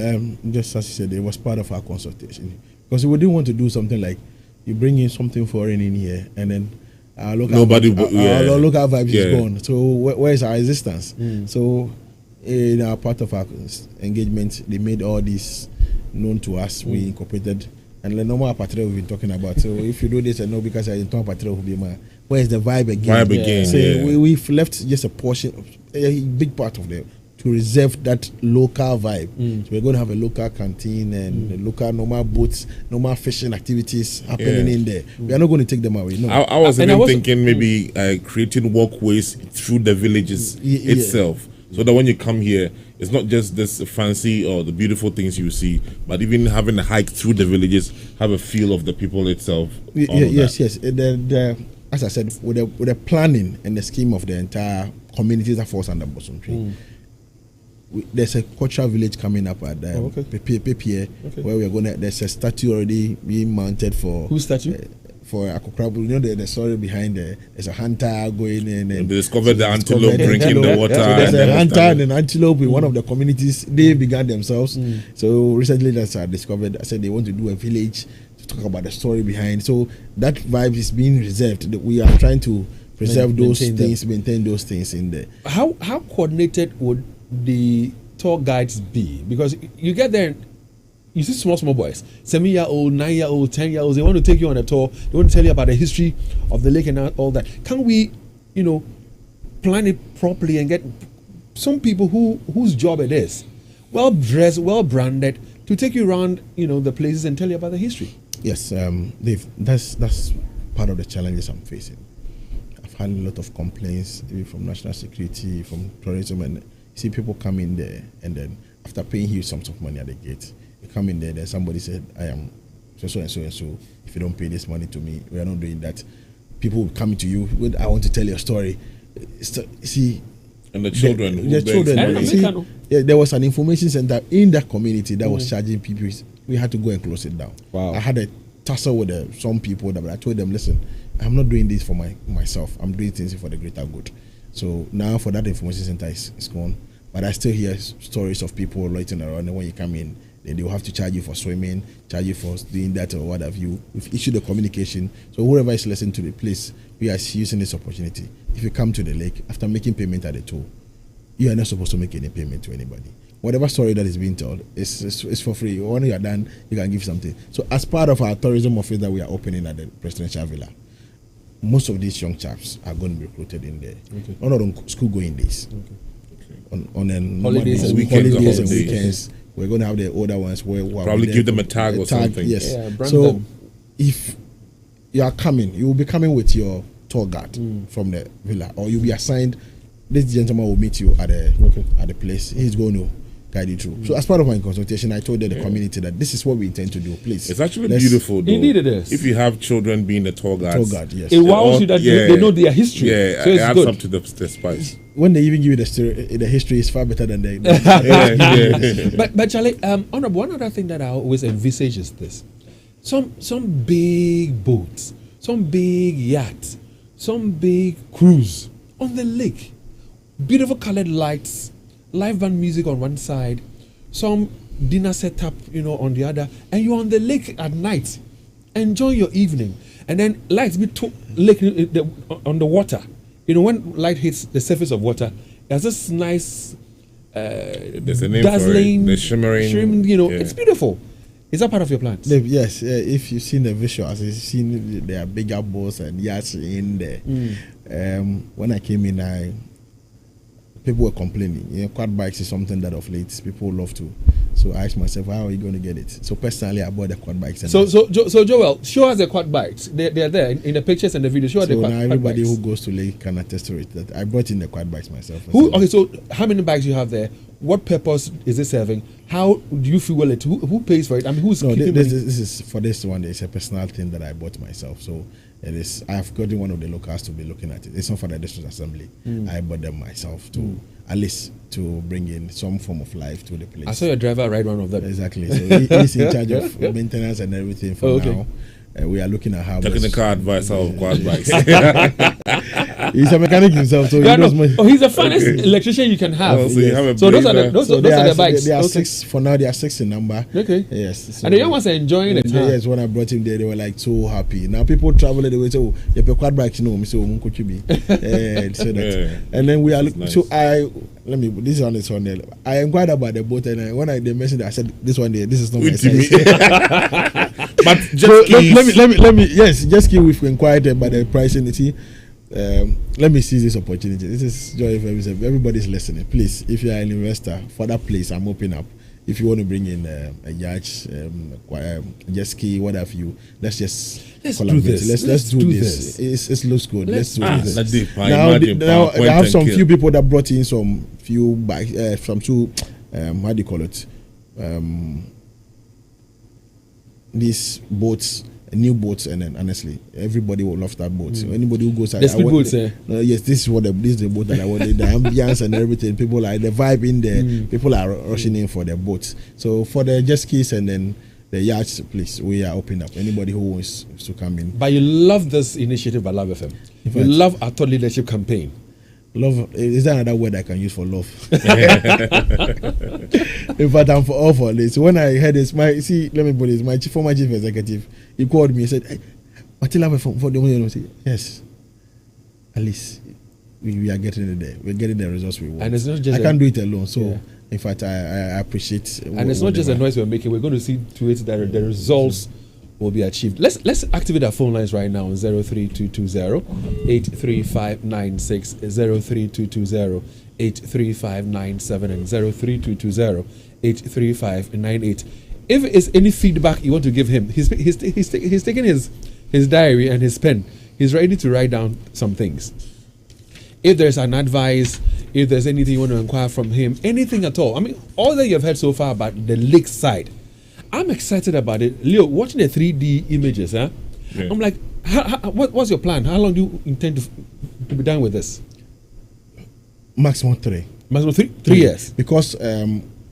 S3: Just as you said, it was part of our consultation, because we didn't want to do something like you bring in something foreign in here and then our local vibe is gone. So where is our existence? So in our part of our engagement, they made all this known to us. We incorporated, and the normal patron we've been talking about. So if you do this, and no, because I didn't talk patron will be my. Where is the vibe again? So we've left just a portion, a big part of them, to reserve that local vibe. So we're going to have a local canteen and local normal boats, normal fishing activities happening in there. We are not going to take them away. No.
S4: I was even thinking maybe creating walkways through the villages itself, so that when you come here, it's not just this fancy or the beautiful things you see, but even having a hike through the villages, have a feel of the people itself.
S3: Yes. As I said, with the planning and the scheme of the entire community that falls under Bosomtwe, there's a cultural village coming up at PPA, where we're going to. There's a statue already being mounted for.
S1: Whose statue?
S3: For Akuetteh. You know the story behind there's a hunter going in and
S4: they discovered the antelope drinking the water.
S3: So there's a hunter and an antelope in one of the communities. They began themselves. So recently that's discovered. I said they want to do a village to talk about the story behind. So that vibe is being reserved. We are trying to preserve those things, maintain those things in there.
S1: How coordinated would the tour guides be? Because you get there, you see small boys, 7-year-old, 9-year-old, 10-year-olds. They want to take you on a tour. They want to tell you about the history of the lake and all that. Can we, plan it properly and get some people whose job it is, well dressed, well branded, to take you around, the places and tell you about the history?
S3: Yes, Dave. That's part of the challenges I'm facing. I've had a lot of complaints, even from national security, from tourism, and see people come in there, and then after paying huge sums of money at the gate, you come in there, then somebody said, I am so and so and so. If you don't pay this money to me, we are not doing that. People will come to you, I want to tell your story. See,
S4: and the children.
S3: There was an information center in that community that was charging people. We had to go and close it down.
S1: Wow.
S3: I had a tussle with some people that I told them, listen, I'm not doing this for myself. I'm doing things for the greater good. So now for that information center is gone. But I still hear stories of people loitering around, and when you come in, they will have to charge you for swimming, charge you for doing that or what have you. We've issued the communication. So whoever is listening to the place, we are using this opportunity. If you come to the lake, after making payment at the toll, you are not supposed to make any payment to anybody. Whatever story that is being told is for free. When you are done, you can give something. So as part of our tourism office that we are opening at the Presidential Villa, most of these young chaps are going to be recruited in there. Not on school-going days. On
S1: holidays and
S3: weekends. We're going to have the older ones where we'll
S4: probably give them a tag or something.
S3: Yes.
S1: Yeah,
S3: so if you are coming, you will be coming with your tour guide from the villa, or you'll be assigned. This gentleman will meet you at the place. He's going to guide you through. So as part of my consultation, I told the community that this is what we intend to do. Please,
S4: it's actually beautiful. Though.
S1: Indeed, it is.
S4: If you have children being the tour guides,
S3: yes,
S1: it wows you that they know their history.
S4: Yeah,
S1: so
S4: it
S1: it's
S4: adds
S1: good.
S4: up to the spice.
S3: When they even give you the history is far better than the.
S1: But Charlie, Honorable, one other thing that I always envisage is this: some big boats, some big yachts, some big cruise on the lake, beautiful colored lights, live band music on one side, some dinner setup, on the other, and you're on the lake at night, enjoy your evening, and then lights be lake on the water. When light hits the surface of water, there's this nice,
S4: there's a name
S1: dazzling,
S4: for it. The shimmering.
S1: It's beautiful. Is that part of your plans?
S3: Yes. If you've seen the visuals, you've seen there are bigger boats and yachts in there. When I came in, people were complaining. Quad bikes is something that of late people love to. So I asked myself, how are you going to get it? So personally, I bought the quad bikes.
S1: So Joel, show us the quad bikes. They're there in the pictures and the videos. Show us the quad bikes. So now everybody
S3: who goes to Lake can attest to it that I brought in the quad bikes myself.
S1: Okay, so how many bikes you have there? What purpose is it serving? How do you feel it? Who pays for it? I mean, who's keeping
S3: this is for this one. It's a personal thing that I bought myself. So it is. I have gotten one of the locals to be looking at it. It's not for the district assembly. I bought them myself to at least to bring in some form of life to the place.
S1: I saw your driver ride one of them.
S3: Exactly. So he's in charge of maintenance and everything for now. We are looking at how
S4: technical advice of quad bikes.
S3: He's a mechanic himself, so
S1: he's the funnest electrician you can have.
S4: So, you have a
S1: so those are the bikes.
S3: There are six for now. There are 6 in number.
S1: Okay.
S3: Yes. So
S1: and the young ones are enjoying it.
S3: Yes. When I brought him there, they were like so happy. Now people travel the way. So you have quad bikes, so that. And then we are. Nice. So this one is on there. I inquired about the boat, and when they mentioned it, I said, "This one there, this is not my size."
S4: But just
S3: let me. Yes, just keep we've inquired about the pricing. Let me seize this opportunity. This is joy for everybody's listening. Please, if you are an investor for that place, I'm open up. If you want to bring in a yacht, jet ski, what have you, let's do this. Let's do this. It looks good. Let's do this. Now I have some few people that brought in some few bikes from two. How do you call it? These boats. New boats, and then honestly, everybody will love that boat. So anybody who goes,
S1: yes,
S3: this is the boat that I wanted. The ambience and everything, people like the vibe in there. People are rushing in for the boats. So for the jet skis and then the yachts, please, we are open up. Anybody who wants to come in.
S1: But you love this initiative by Love FM. You love our thought leadership campaign.
S3: Love, is there another word I can use for love? In fact, I'm all for this. When I heard this, my former chief executive, he called me and said, "Hey, what you love for the money?" I said, "Yes, at least we are getting it there. We're getting the results we want."
S1: And it's not just
S3: I can't do it alone. So, in fact, I appreciate.
S1: And it's not just a noise we're making. We're going to see to it that the results will be achieved. Let's activate our phone lines right now on 03220-83596, 03220-83597, and 03220-83598. If it's any feedback you want to give him, he's taking his diary and his pen. He's ready to write down some things. If there's an advice, if there's anything you want to inquire from him, anything at all. I mean, all that you've heard so far about the lake side, I'm excited about it. Leo, watching the 3D images, I'm like, what's your plan? How long do you intend to be done with this?
S3: Maximum 3.
S1: Maximum 3 years.
S3: Because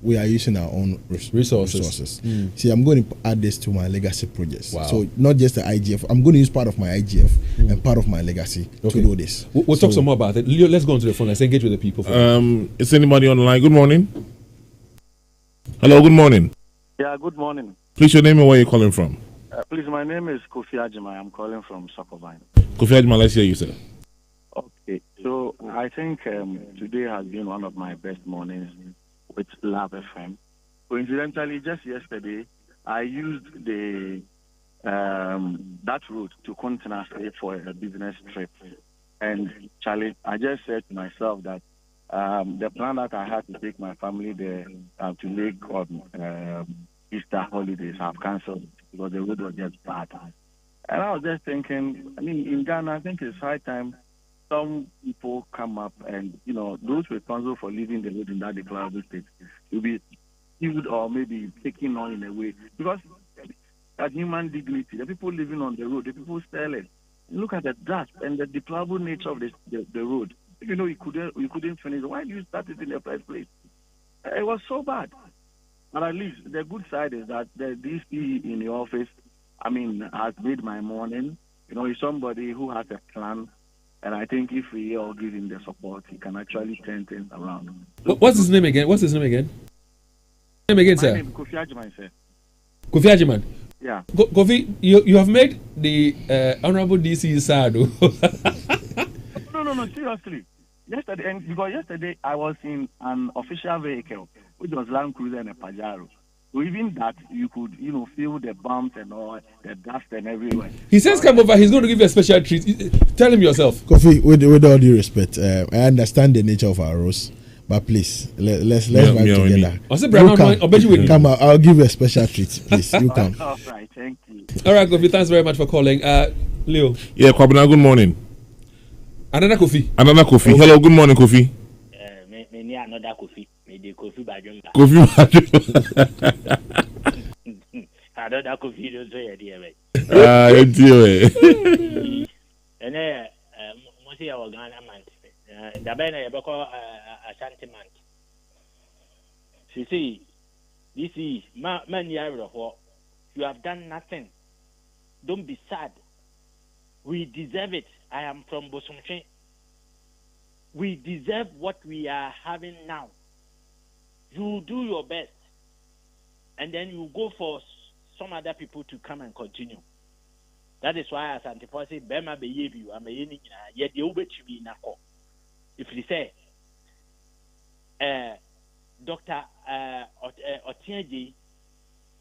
S3: we are using our own resources. See, I'm going to add this to my legacy projects. Wow. So not just the IGF. I'm going to use part of my IGF and part of my legacy to do this.
S1: We'll talk some more about it. Leo, let's go onto the phone. Let's engage with the people.
S4: Is anybody on the line? Good morning. Hello, good morning.
S5: Yeah, good morning.
S4: Please, your name and where you're calling from.
S5: Please, my name is Kofi Ajima. I'm calling from Sokobine.
S4: Kofi Ajima, let's hear you, sir.
S5: Okay, so I think today has been one of my best mornings with Love FM. Coincidentally, just yesterday, I used the that route to Continent for a business trip. And Charlie, I just said to myself that the plan that I had to take my family there to Lake on Easter holidays have cancelled because the road was just bad. And I was just thinking, I mean, in Ghana, I think it's high time some people come up and, you know, those responsible for leaving the road in that declarable state will be sued or maybe taken on in a way. Because that human dignity, the people living on the road, the people selling, look at the dust and the deplorable nature of the road. If you know you couldn't finish, why did you start it in the first place? It was so bad. But at least the good side is that the DC in the office, I mean, has made my morning. You know, he's somebody who has a plan. And I think if we all give him the support, he can actually turn things around.
S1: What's his name again? What's his name again? Name again, sir?
S5: My name is Kofi Ajiman, sir.
S1: Kofi Ajiman?
S5: Yeah.
S1: Kofi, you have made the Honorable DC sad.
S5: No, seriously. Yesterday I was in an official vehicle, which was Land Cruiser and a Pajero. So even that, you could, feel the bumps and all, the dust and everywhere.
S1: He says come over, he's going to give you a special treat. Tell him yourself.
S3: Kofi, with all due respect, I understand the nature of our roast, but please, let's vibe together. Come out, I'll give you a special treat, please. You come.
S5: All right, thank you.
S1: All right, Kofi, thanks very much for calling. Leo.
S4: Yeah, Kwabena, good morning.
S1: Another Kofi.
S4: Hello, good morning, Kofi.
S6: Another Kofi. Maybe Kofi Bajumba.
S4: Kofi Bajumba.
S6: I don't know Kofi don't say it here. And then, Monsieur Organa man, the banner Yabako Ashanti man. See, this is man, you have done nothing. Don't be sad. We deserve it. I am from Bosomtwe. We deserve what we are having now. You do your best, and then you go for some other people to come and continue. That is why, as Antipo said, Bema behave you. I'm a yet the Uber to be nako. If you say, Dr. Otienji,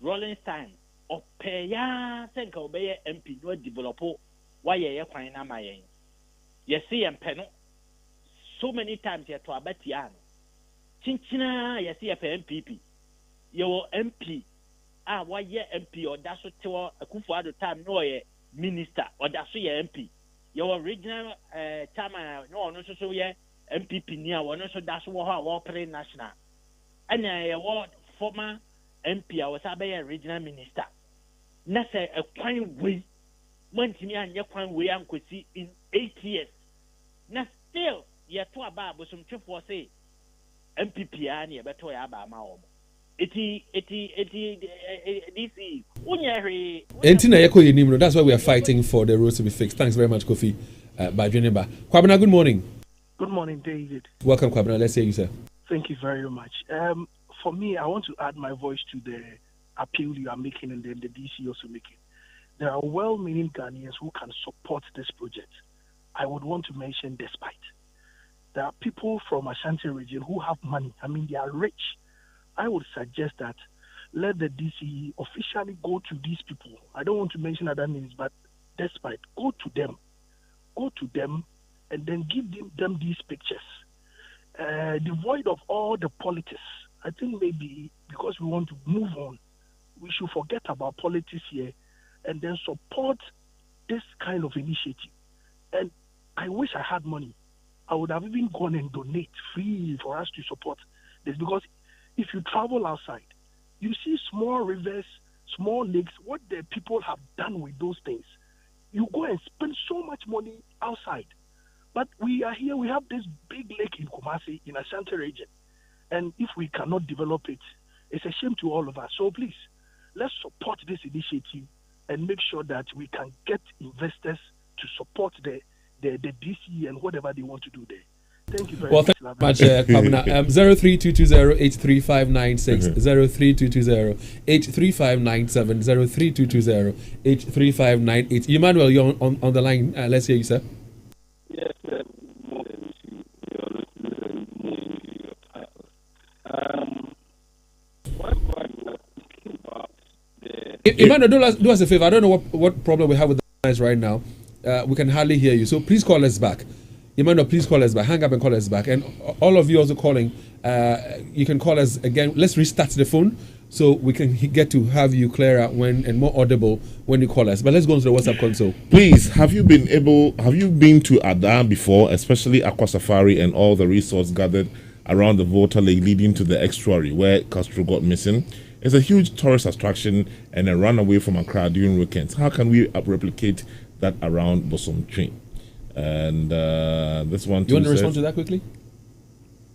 S6: Rollenstein, Opeya, Senka Obey MP, no developer, why you're crying am I? You see, and Peno, so many times you're to Abatian. Chinchina, you see, a MPP. Your MP, why you're MP, or that's what you are a kufu at the time, no, minister, or that's your MP. Your original chairman, no, so yeah, MPP near one, so that's what I operate national. And I award former MP, I was a regional minister. That's a quite way. Went to me and your quite way and could see in 8 years. Now, still, you're too about Bosomtwe for say MPP and you're better about my home. That's
S2: why we are fighting for the roads to be fixed. Thanks very much, Kofi. By joining back. Kwabena, good morning.
S7: Good morning, David.
S2: Welcome, Kwabena. Let's hear you, sir.
S7: Thank you very much. For me, I want to add my voice to the appeal you are making and then the DC also making. There are well-meaning Ghanaians who can support this project. I would want to mention Despite. There are people from Ashanti region who have money. I mean, they are rich. I would suggest that let the DCE officially go to these people. I don't want to mention other names, but Despite, go to them and then give them these pictures. Devoid of all the politics. I think maybe because we want to move on, we should forget about politics here and then support this kind of initiative. And I wish I had money. I would have even gone and donate free for us to support this, because if you travel outside, you see small rivers, small lakes, what the people have done with those things. You go and spend so much money outside. But we are here, we have this big lake in Kumasi, in Ashanti region. And if we cannot develop it, it's a shame to all of us. So please, let's support this initiative and make sure that we can get investors to support the DCE and whatever they want to do there. Thank you very much.
S2: Well, thank you very much, 03220-83596, 03220-83597, 03220-83598. Emmanuel, you're on the line. Let's hear you, sir.
S8: Yes, sir.
S2: Emmanuel, do us a favor. I don't know what problem we have with the lines right now. We can hardly hear you. So please call us back. Emmanuel, please call us back. Hang up and call us back. And all of you also calling, you can call us again. Let's restart the phone so we can get to have you clearer and more audible when you call us. But let's go into the WhatsApp console.
S4: Please, have you been to Ada before, especially Aqua Safari and all the resorts gathered around the Volta Lake leading to the estuary where Castro got missing? It's a huge tourist attraction and a runaway from Accra during weekends. How can we replicate that around Bosomtwe? And this one too.
S2: You want to respond to that quickly?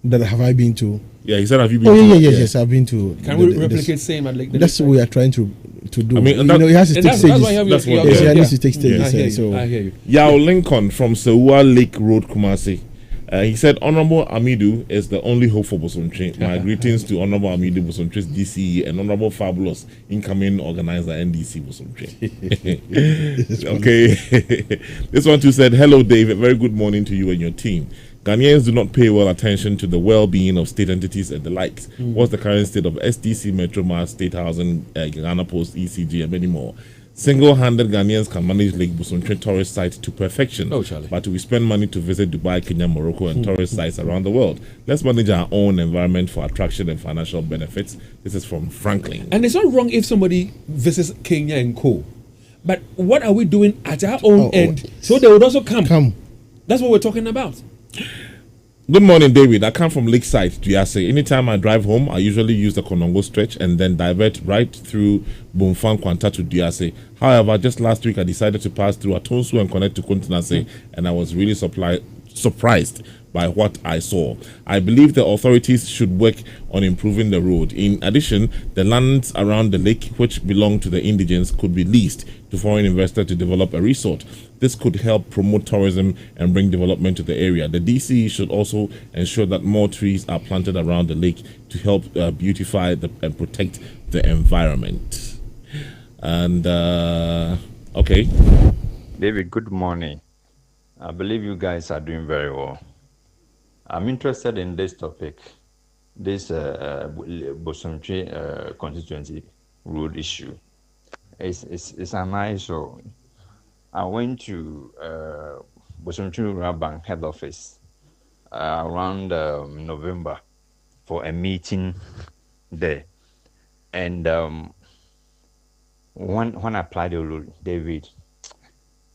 S3: That have I been to?
S4: Yeah, he said, have you been to?
S3: Yes, I've been to.
S2: Can we replicate same at Lake?
S3: That's what we are trying to do.
S4: I mean,
S3: it has to take stages.
S2: That's
S3: what it needs to take stages.
S2: I hear you.
S4: Yao Lincoln from Sewa Lake Road, Kumasi. He said, Honorable Amidu is the only hope for Bosomtwe. My greetings to Honorable Amidu, Bosomtwe's DCE, and Honorable Fabulous, incoming organizer NDC Bosomtwe. Okay. This one too said, hello, David. Very good morning to you and your team. Ghanaians do not pay well attention to the well-being of state entities and the likes. What's the current state of SDC, Metromass, State Housing, Ghana Post, ECG, and many more? Single-handed Ghanaians can manage Lake Bosomtwe tourist site to perfection. But we spend money to visit Dubai, Kenya, Morocco, and tourist sites around the world. Let's manage our own environment for attraction and financial benefits. This is from Franklin.
S2: And it's not wrong if somebody visits Kenya and co. But what are we doing at our own end so they would also come? That's what we're talking about.
S4: Good morning, David. I come from Lakeside, DCE. Anytime I drive home, I usually use the Konongo stretch and then divert right through Bomfang Kwanta to DCE. However, just last week I decided to pass through Atonsu and connect to Kuntanase, and I was really surprised by what I saw. I believe the authorities should work on improving the road. In addition, the lands around the lake, which belong to the indigents, could be leased to foreign investors to develop a resort. This could help promote tourism and bring development to the area. The DCE should also ensure that more trees are planted around the lake to help beautify and protect the environment. And, okay.
S8: David, good morning. I believe you guys are doing very well. I'm interested in this topic, this Bosomtwe constituency road issue. It's an eyesore. I went to Bosomtwe Rural Bank head office around November for a meeting there. And when I applied the road, David,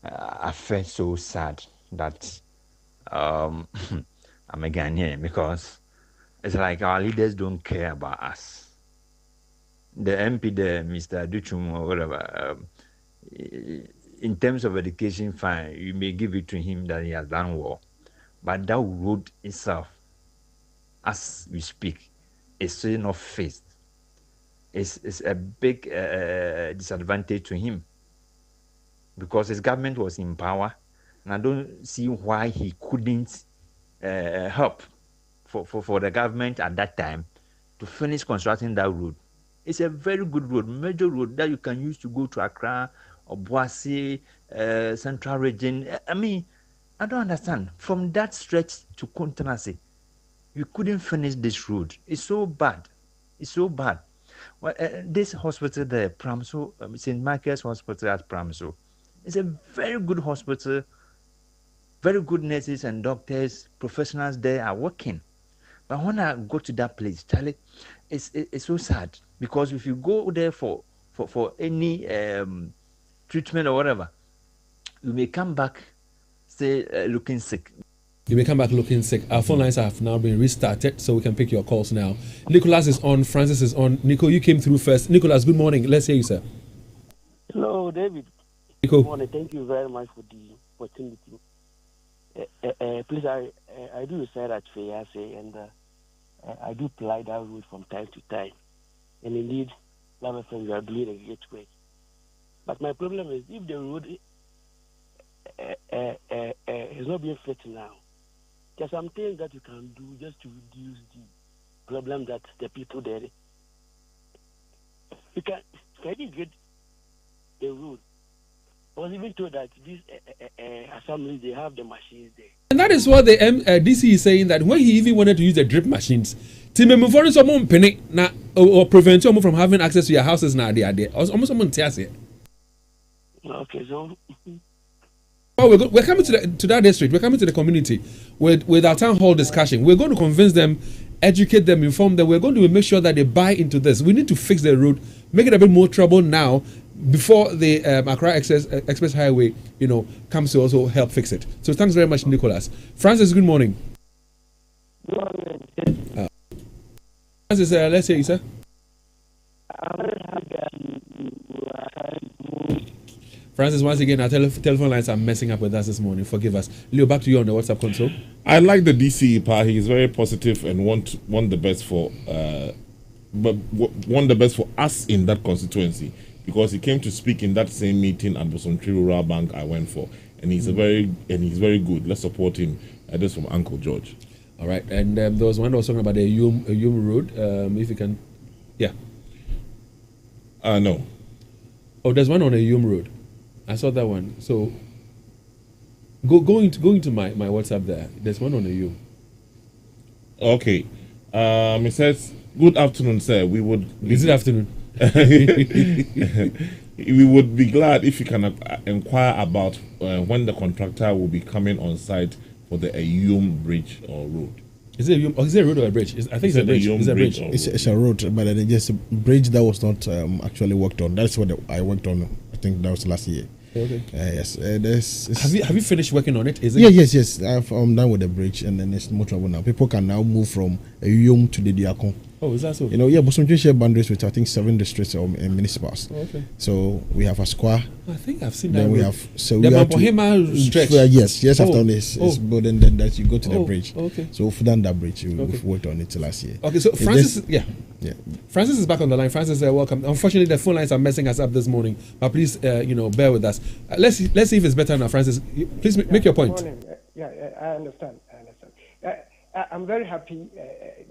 S8: I felt so sad that I'm a Ghanaian, because it's like our leaders don't care about us. The MP there, Mr. Duchum or whatever, in terms of education, fine, you may give it to him that he has done well. But that road itself, as we speak, is still not fixed. It's a big disadvantage to him, because his government was in power, and I don't see why he couldn't help for the government at that time to finish constructing that road. It's a very good road, major road that you can use to go to Accra, Obuasi, Central Region. I mean, I don't understand. From that stretch to Kuntanase, you couldn't finish this road. It's so bad. It's so bad. Well, this hospital there, Pramso, St. Michael's Hospital at Pramso, it's a very good hospital. Very good nurses and doctors, professionals there are working. But when I go to that place, Charlie, it's so sad, because if you go there for any treatment or whatever, you may come back, say, looking sick.
S1: You may come back looking sick. Our phone lines have now been restarted, so we can pick your calls now. Nicholas is on, Francis is on. Nico, you came through first. Nicholas, good morning. Let's hear you, sir.
S9: Hello, David.
S1: Nico.
S9: Good morning. Thank you very much for the opportunity. Please, I do reside at Fayase, and I do ply that road from time to time. And indeed, Love FM, you are doing a great work. But my problem is, if the road is not being fixed now, there are some things that you can do just to reduce the problem that the people there. You can get the road. I was even told that these assemblies, they have the machines there.
S1: And that is what the DC is saying, that when he even wanted to use the drip machines, or prevent you from having access to your houses now, they are there. Almost someone tells it.
S9: Okay, so.
S1: Well, we're coming to that district. We're coming to the community with our town hall discussion. We're going to convince them, educate them, inform them. We're going to make sure that they buy into this. We need to fix the road, make it a bit more trouble now, before the Accra Express Highway, comes to also help fix it. So thanks very much, Nicholas. Francis, good morning.
S9: Good morning.
S1: Francis, let's hear you, sir. Francis, once again, our telephone lines are messing up with us this morning. Forgive us. Leo, back to you on the WhatsApp console.
S4: I like the DCE part. He is very positive and want the best for us in that constituency, because he came to speak in that same meeting at Bosomtwe Rural Bank I went for, and he's very good. Let's support him. This from Uncle George.
S1: All right, and there was one that was talking about the Yum Road. If you can, yeah.
S4: No.
S1: Oh, there's one on the Yum Road. I saw that one. So go into my WhatsApp there. There's one on the Yum.
S4: Okay. It says, "Good afternoon, sir. We would."
S1: Is it afternoon?
S4: We would be glad if you can inquire about when the contractor will be coming on site for the Ayum Bridge or road.
S1: Is it a road or a bridge? I think it's a bridge. It's a bridge.
S3: It's a road, but it's just a bridge that was not actually worked on. That's what I worked on. I think that was last year.
S1: Okay.
S3: Yes.
S1: Have you finished working on it? Is it?
S3: Yes. I'm done with the bridge, and then it's more trouble now. People can now move from Yom to the Diakon.
S1: Oh, is that so?
S3: Bosomtwe share boundaries with I think 7 districts or municipals.
S1: Oh, okay.
S3: So we have a square.
S1: I think I've seen that.
S3: Then we have
S1: the Mapohema stretch.
S3: Yes. After this building, then that you go to the bridge.
S1: Okay.
S3: So we've done that bridge. We've worked on it last year.
S1: Okay. So Francis,
S3: Yeah.
S1: Francis is back on the line. Francis, welcome. Unfortunately, the phone lines are messing us up this morning. But please, bear with us. Let's see if it's better now, Francis. Please make your point.
S10: Good morning. I understand. I'm very happy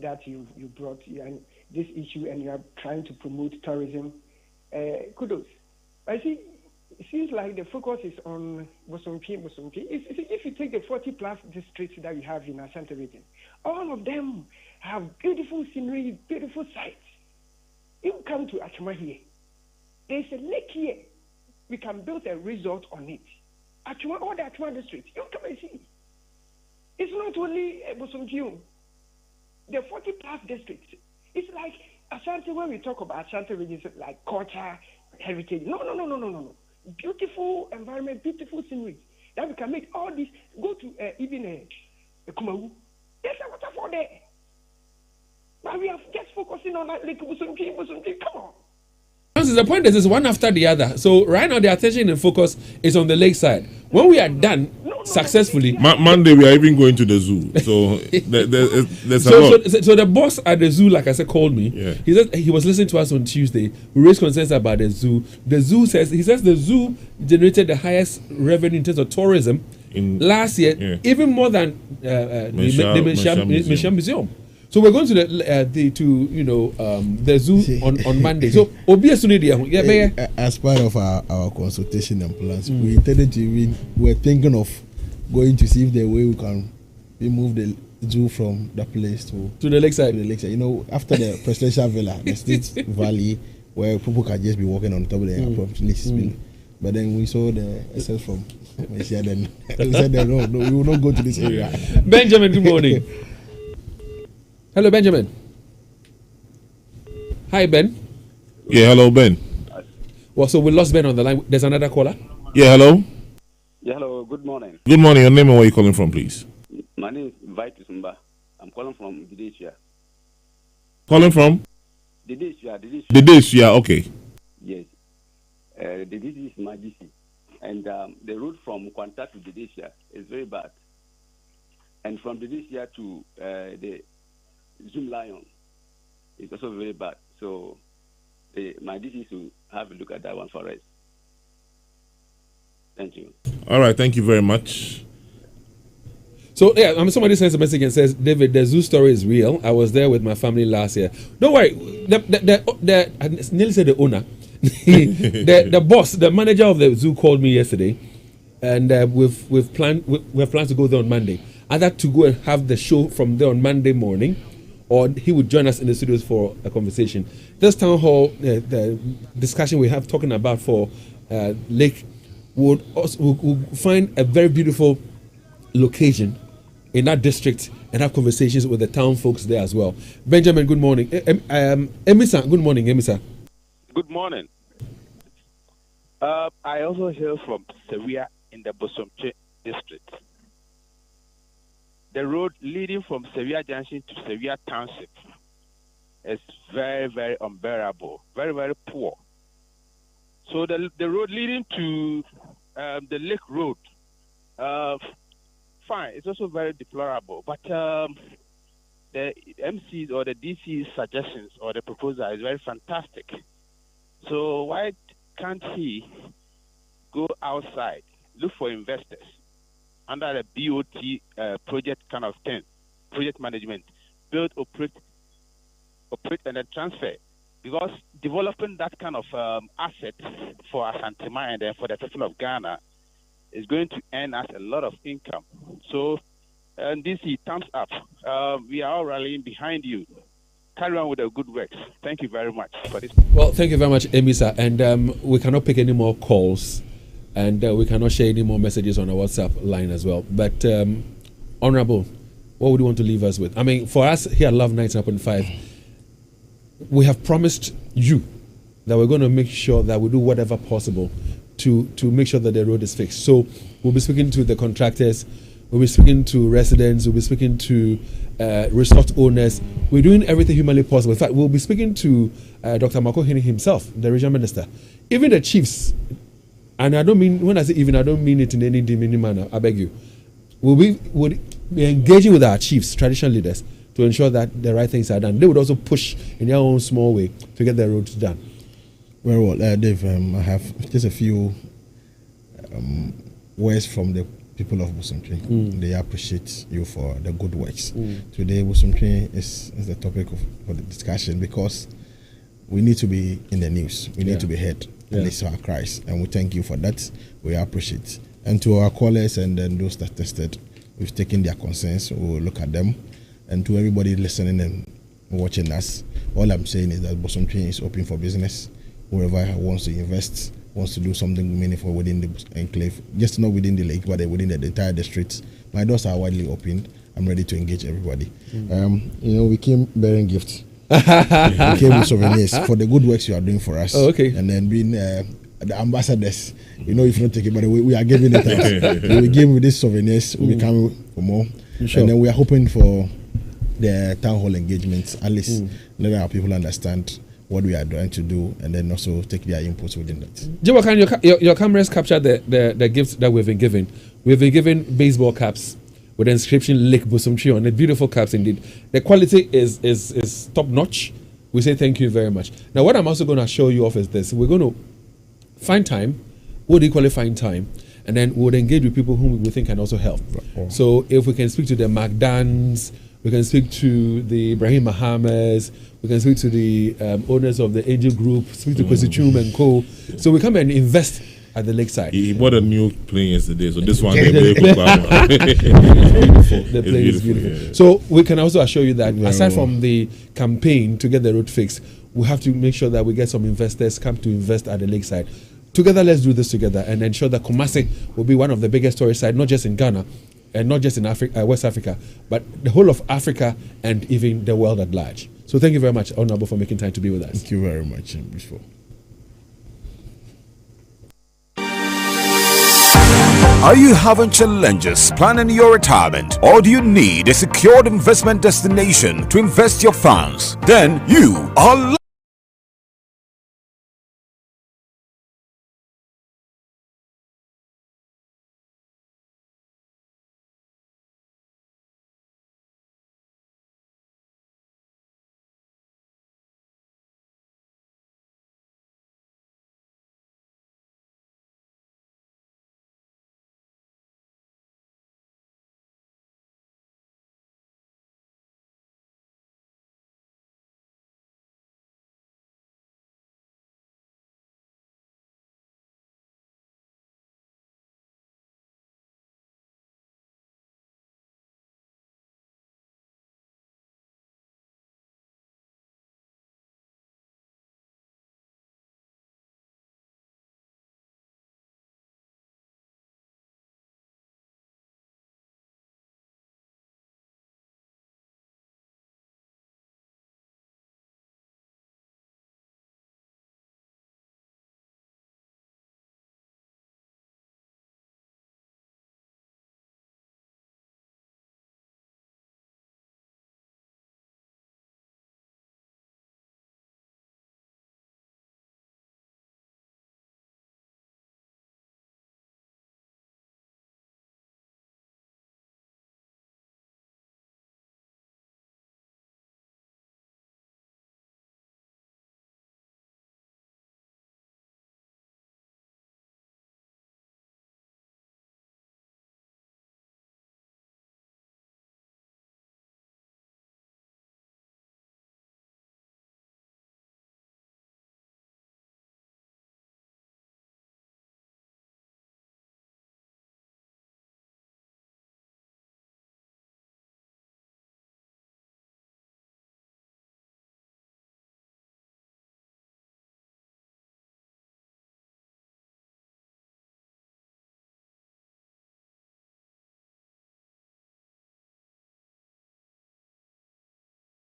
S10: that you brought this issue and you are trying to promote tourism. Kudos. I see. It seems like the focus is on Bosomtwe. If you take the 40 plus districts that we have in Asante region, all of them have beautiful scenery, beautiful sights. You come to Achuma here. There's a lake here. We can build a resort on it. Achuma, all the Achuma districts, you come and see. It's not only Bosomtwe. The 40 plus districts. It's like Asante, when we talk about Asante regions, like culture, heritage. No. Beautiful environment, beautiful scenery. That we can make all this. Go to even Kumawu. There's a waterfall there. But we are just focusing on that Lake Bosomtwe. Come on.
S1: The point is one after the other. So right now the attention and focus is on the lakeside. When we are done successfully,
S4: Monday we are even going to the zoo. So there's a lot.
S1: So the boss at the zoo, like I said, called me.
S4: Yeah.
S1: He said he was listening to us on Tuesday. We raised concerns about the zoo. The zoo says the zoo generated the highest revenue in terms of tourism last year, even more than the Mesham Museum. So we're going to the zoo on Monday. So
S3: as part of our consultation and plans, we intended to we're thinking of going to see if the way we can remove the zoo from the place to
S1: the lakeside.
S3: After the presidential villa, the state valley where people can just be walking on top of the but then we saw the SS from Malaysia. Then we said no, we will not go to this area.
S1: Benjamin, good morning. Hello, Benjamin. Hi, Ben.
S4: Yeah, hello, Ben.
S1: Well, so we lost Ben on the line. There's another caller.
S4: Yeah, hello.
S11: Yeah, hello. Good morning.
S4: Good morning. Your name and where you calling from, please?
S11: My name is Vitus Mba. I'm calling from Dideshia.
S4: Calling from?
S11: Dideshia.
S4: Okay.
S11: Yes. The DCE is my DC. And the route from Kwanta to Dideshia is very bad. And from Dideshia to the Zoom Lion is also very bad. So my DC is to have a look at that one for us. Thank you.
S4: All right, thank you very much.
S1: So somebody sends a message and says, David, the zoo story is real. I was there with my family last year. Don't worry. I nearly said the owner. the boss, the manager of the zoo called me yesterday, and we've planned to go there on Monday. Either to go and have the show from there on Monday morning, or he would join us in the studios for a conversation. This town hall, the discussion we have talking about for Lake, would find a very beautiful location in that district and have conversations with the town folks there as well. Benjamin, good morning. Emisa, good morning, Emisa.
S12: Good morning. I also hail from Sevilla in the Bosomtwe District. The road leading from Sevilla Junction to Sevilla Township is very, very unbearable, very, very poor. So the road leading to the Lake Road, fine, it's also very deplorable. But the MC's or the DC's suggestions or the proposal is very fantastic. So why can't he go outside, look for investors under the BOT project kind of thing, project management, build, operate, and then transfer? Because developing that kind of asset for Asantema and then for the people of Ghana is going to earn us a lot of income. So, DC, thumbs up. We are all rallying behind you. Carry on with the good works. Thank you very much for this.
S1: Well, thank you very much, Emisa. And we cannot pick any more calls, and we cannot share any more messages on our WhatsApp line as well. But, Honorable, what would you want to leave us with? I mean, for us here at Love 99.5, we have promised you that we're going to make sure that we do whatever possible to make sure that the road is fixed. So we'll be speaking to the contractors, we'll be speaking to residents, we'll be speaking to resort owners. We're doing everything humanly possible. In fact, we'll be speaking to Dr. Marco Hini himself, the regional minister, even the chiefs. And I don't mean, when I say even, I don't mean it in any demeaning manner, I beg you. We'll be engaging with our chiefs, traditional leaders, to ensure that the right things are done. They would also push in their own small way to get the roads done.
S3: Very well, Dave, I have just a few words from the people of Bosomtwe. They appreciate you for the good works. Today, Bosomtwe is the topic for the discussion because we need to be in the news. We need to be heard. And listen to our cries. And we thank you for that. We appreciate. And to our callers and then those that tested, we've taken their concerns. We'll look at them. And to everybody listening and watching us, all I'm saying is that Bosomtwe is open for business. Whoever wants to invest, wants to do something meaningful within the enclave, just not within the lake, but within the entire district. My doors are widely open. I'm ready to engage everybody. We came bearing gifts. We came with souvenirs for the good works you are doing for us.
S1: Oh, okay.
S3: And then being the ambassadors, if you don't take it, but we are giving it out. We give with these souvenirs, we'll be coming for more. Sure. And then we are hoping for the town hall engagements, at least let our people understand what we are trying to do, and then also take their inputs within that.
S1: Jiwakan, your cameras capture the gifts that we've been given. We've been given baseball caps with the inscription Lake Bosomtwe on it. Beautiful caps indeed. The quality is top notch. We say thank you very much. Now, what I'm also going to show you off is this. We're going to find time, we'll equally find time, and then we'll engage with people whom we think can also help. So if we can speak to the Magdans, we can speak to the Ibrahim Mahamas, we can speak to the owners of the Angel Group, speak to Kwesi Chum and co. So we come and invest at the lakeside.
S4: He bought a new plane yesterday, so this one
S1: the plane is beautiful. Yeah. So we can also assure you that aside from the campaign to get the road fixed, we have to make sure that we get some investors come to invest at the lakeside. Together, let's do this together and ensure that Kumasi will be one of the biggest tourist sites, not just in Ghana and not just in Africa, West Africa, but the whole of Africa and even the world at large. So thank you very much, Honorable, for making time to be with us.
S3: Thank you very much, Bishop.
S13: Are you having challenges planning your retirement, or do you need a secured investment destination to invest your funds? Then you are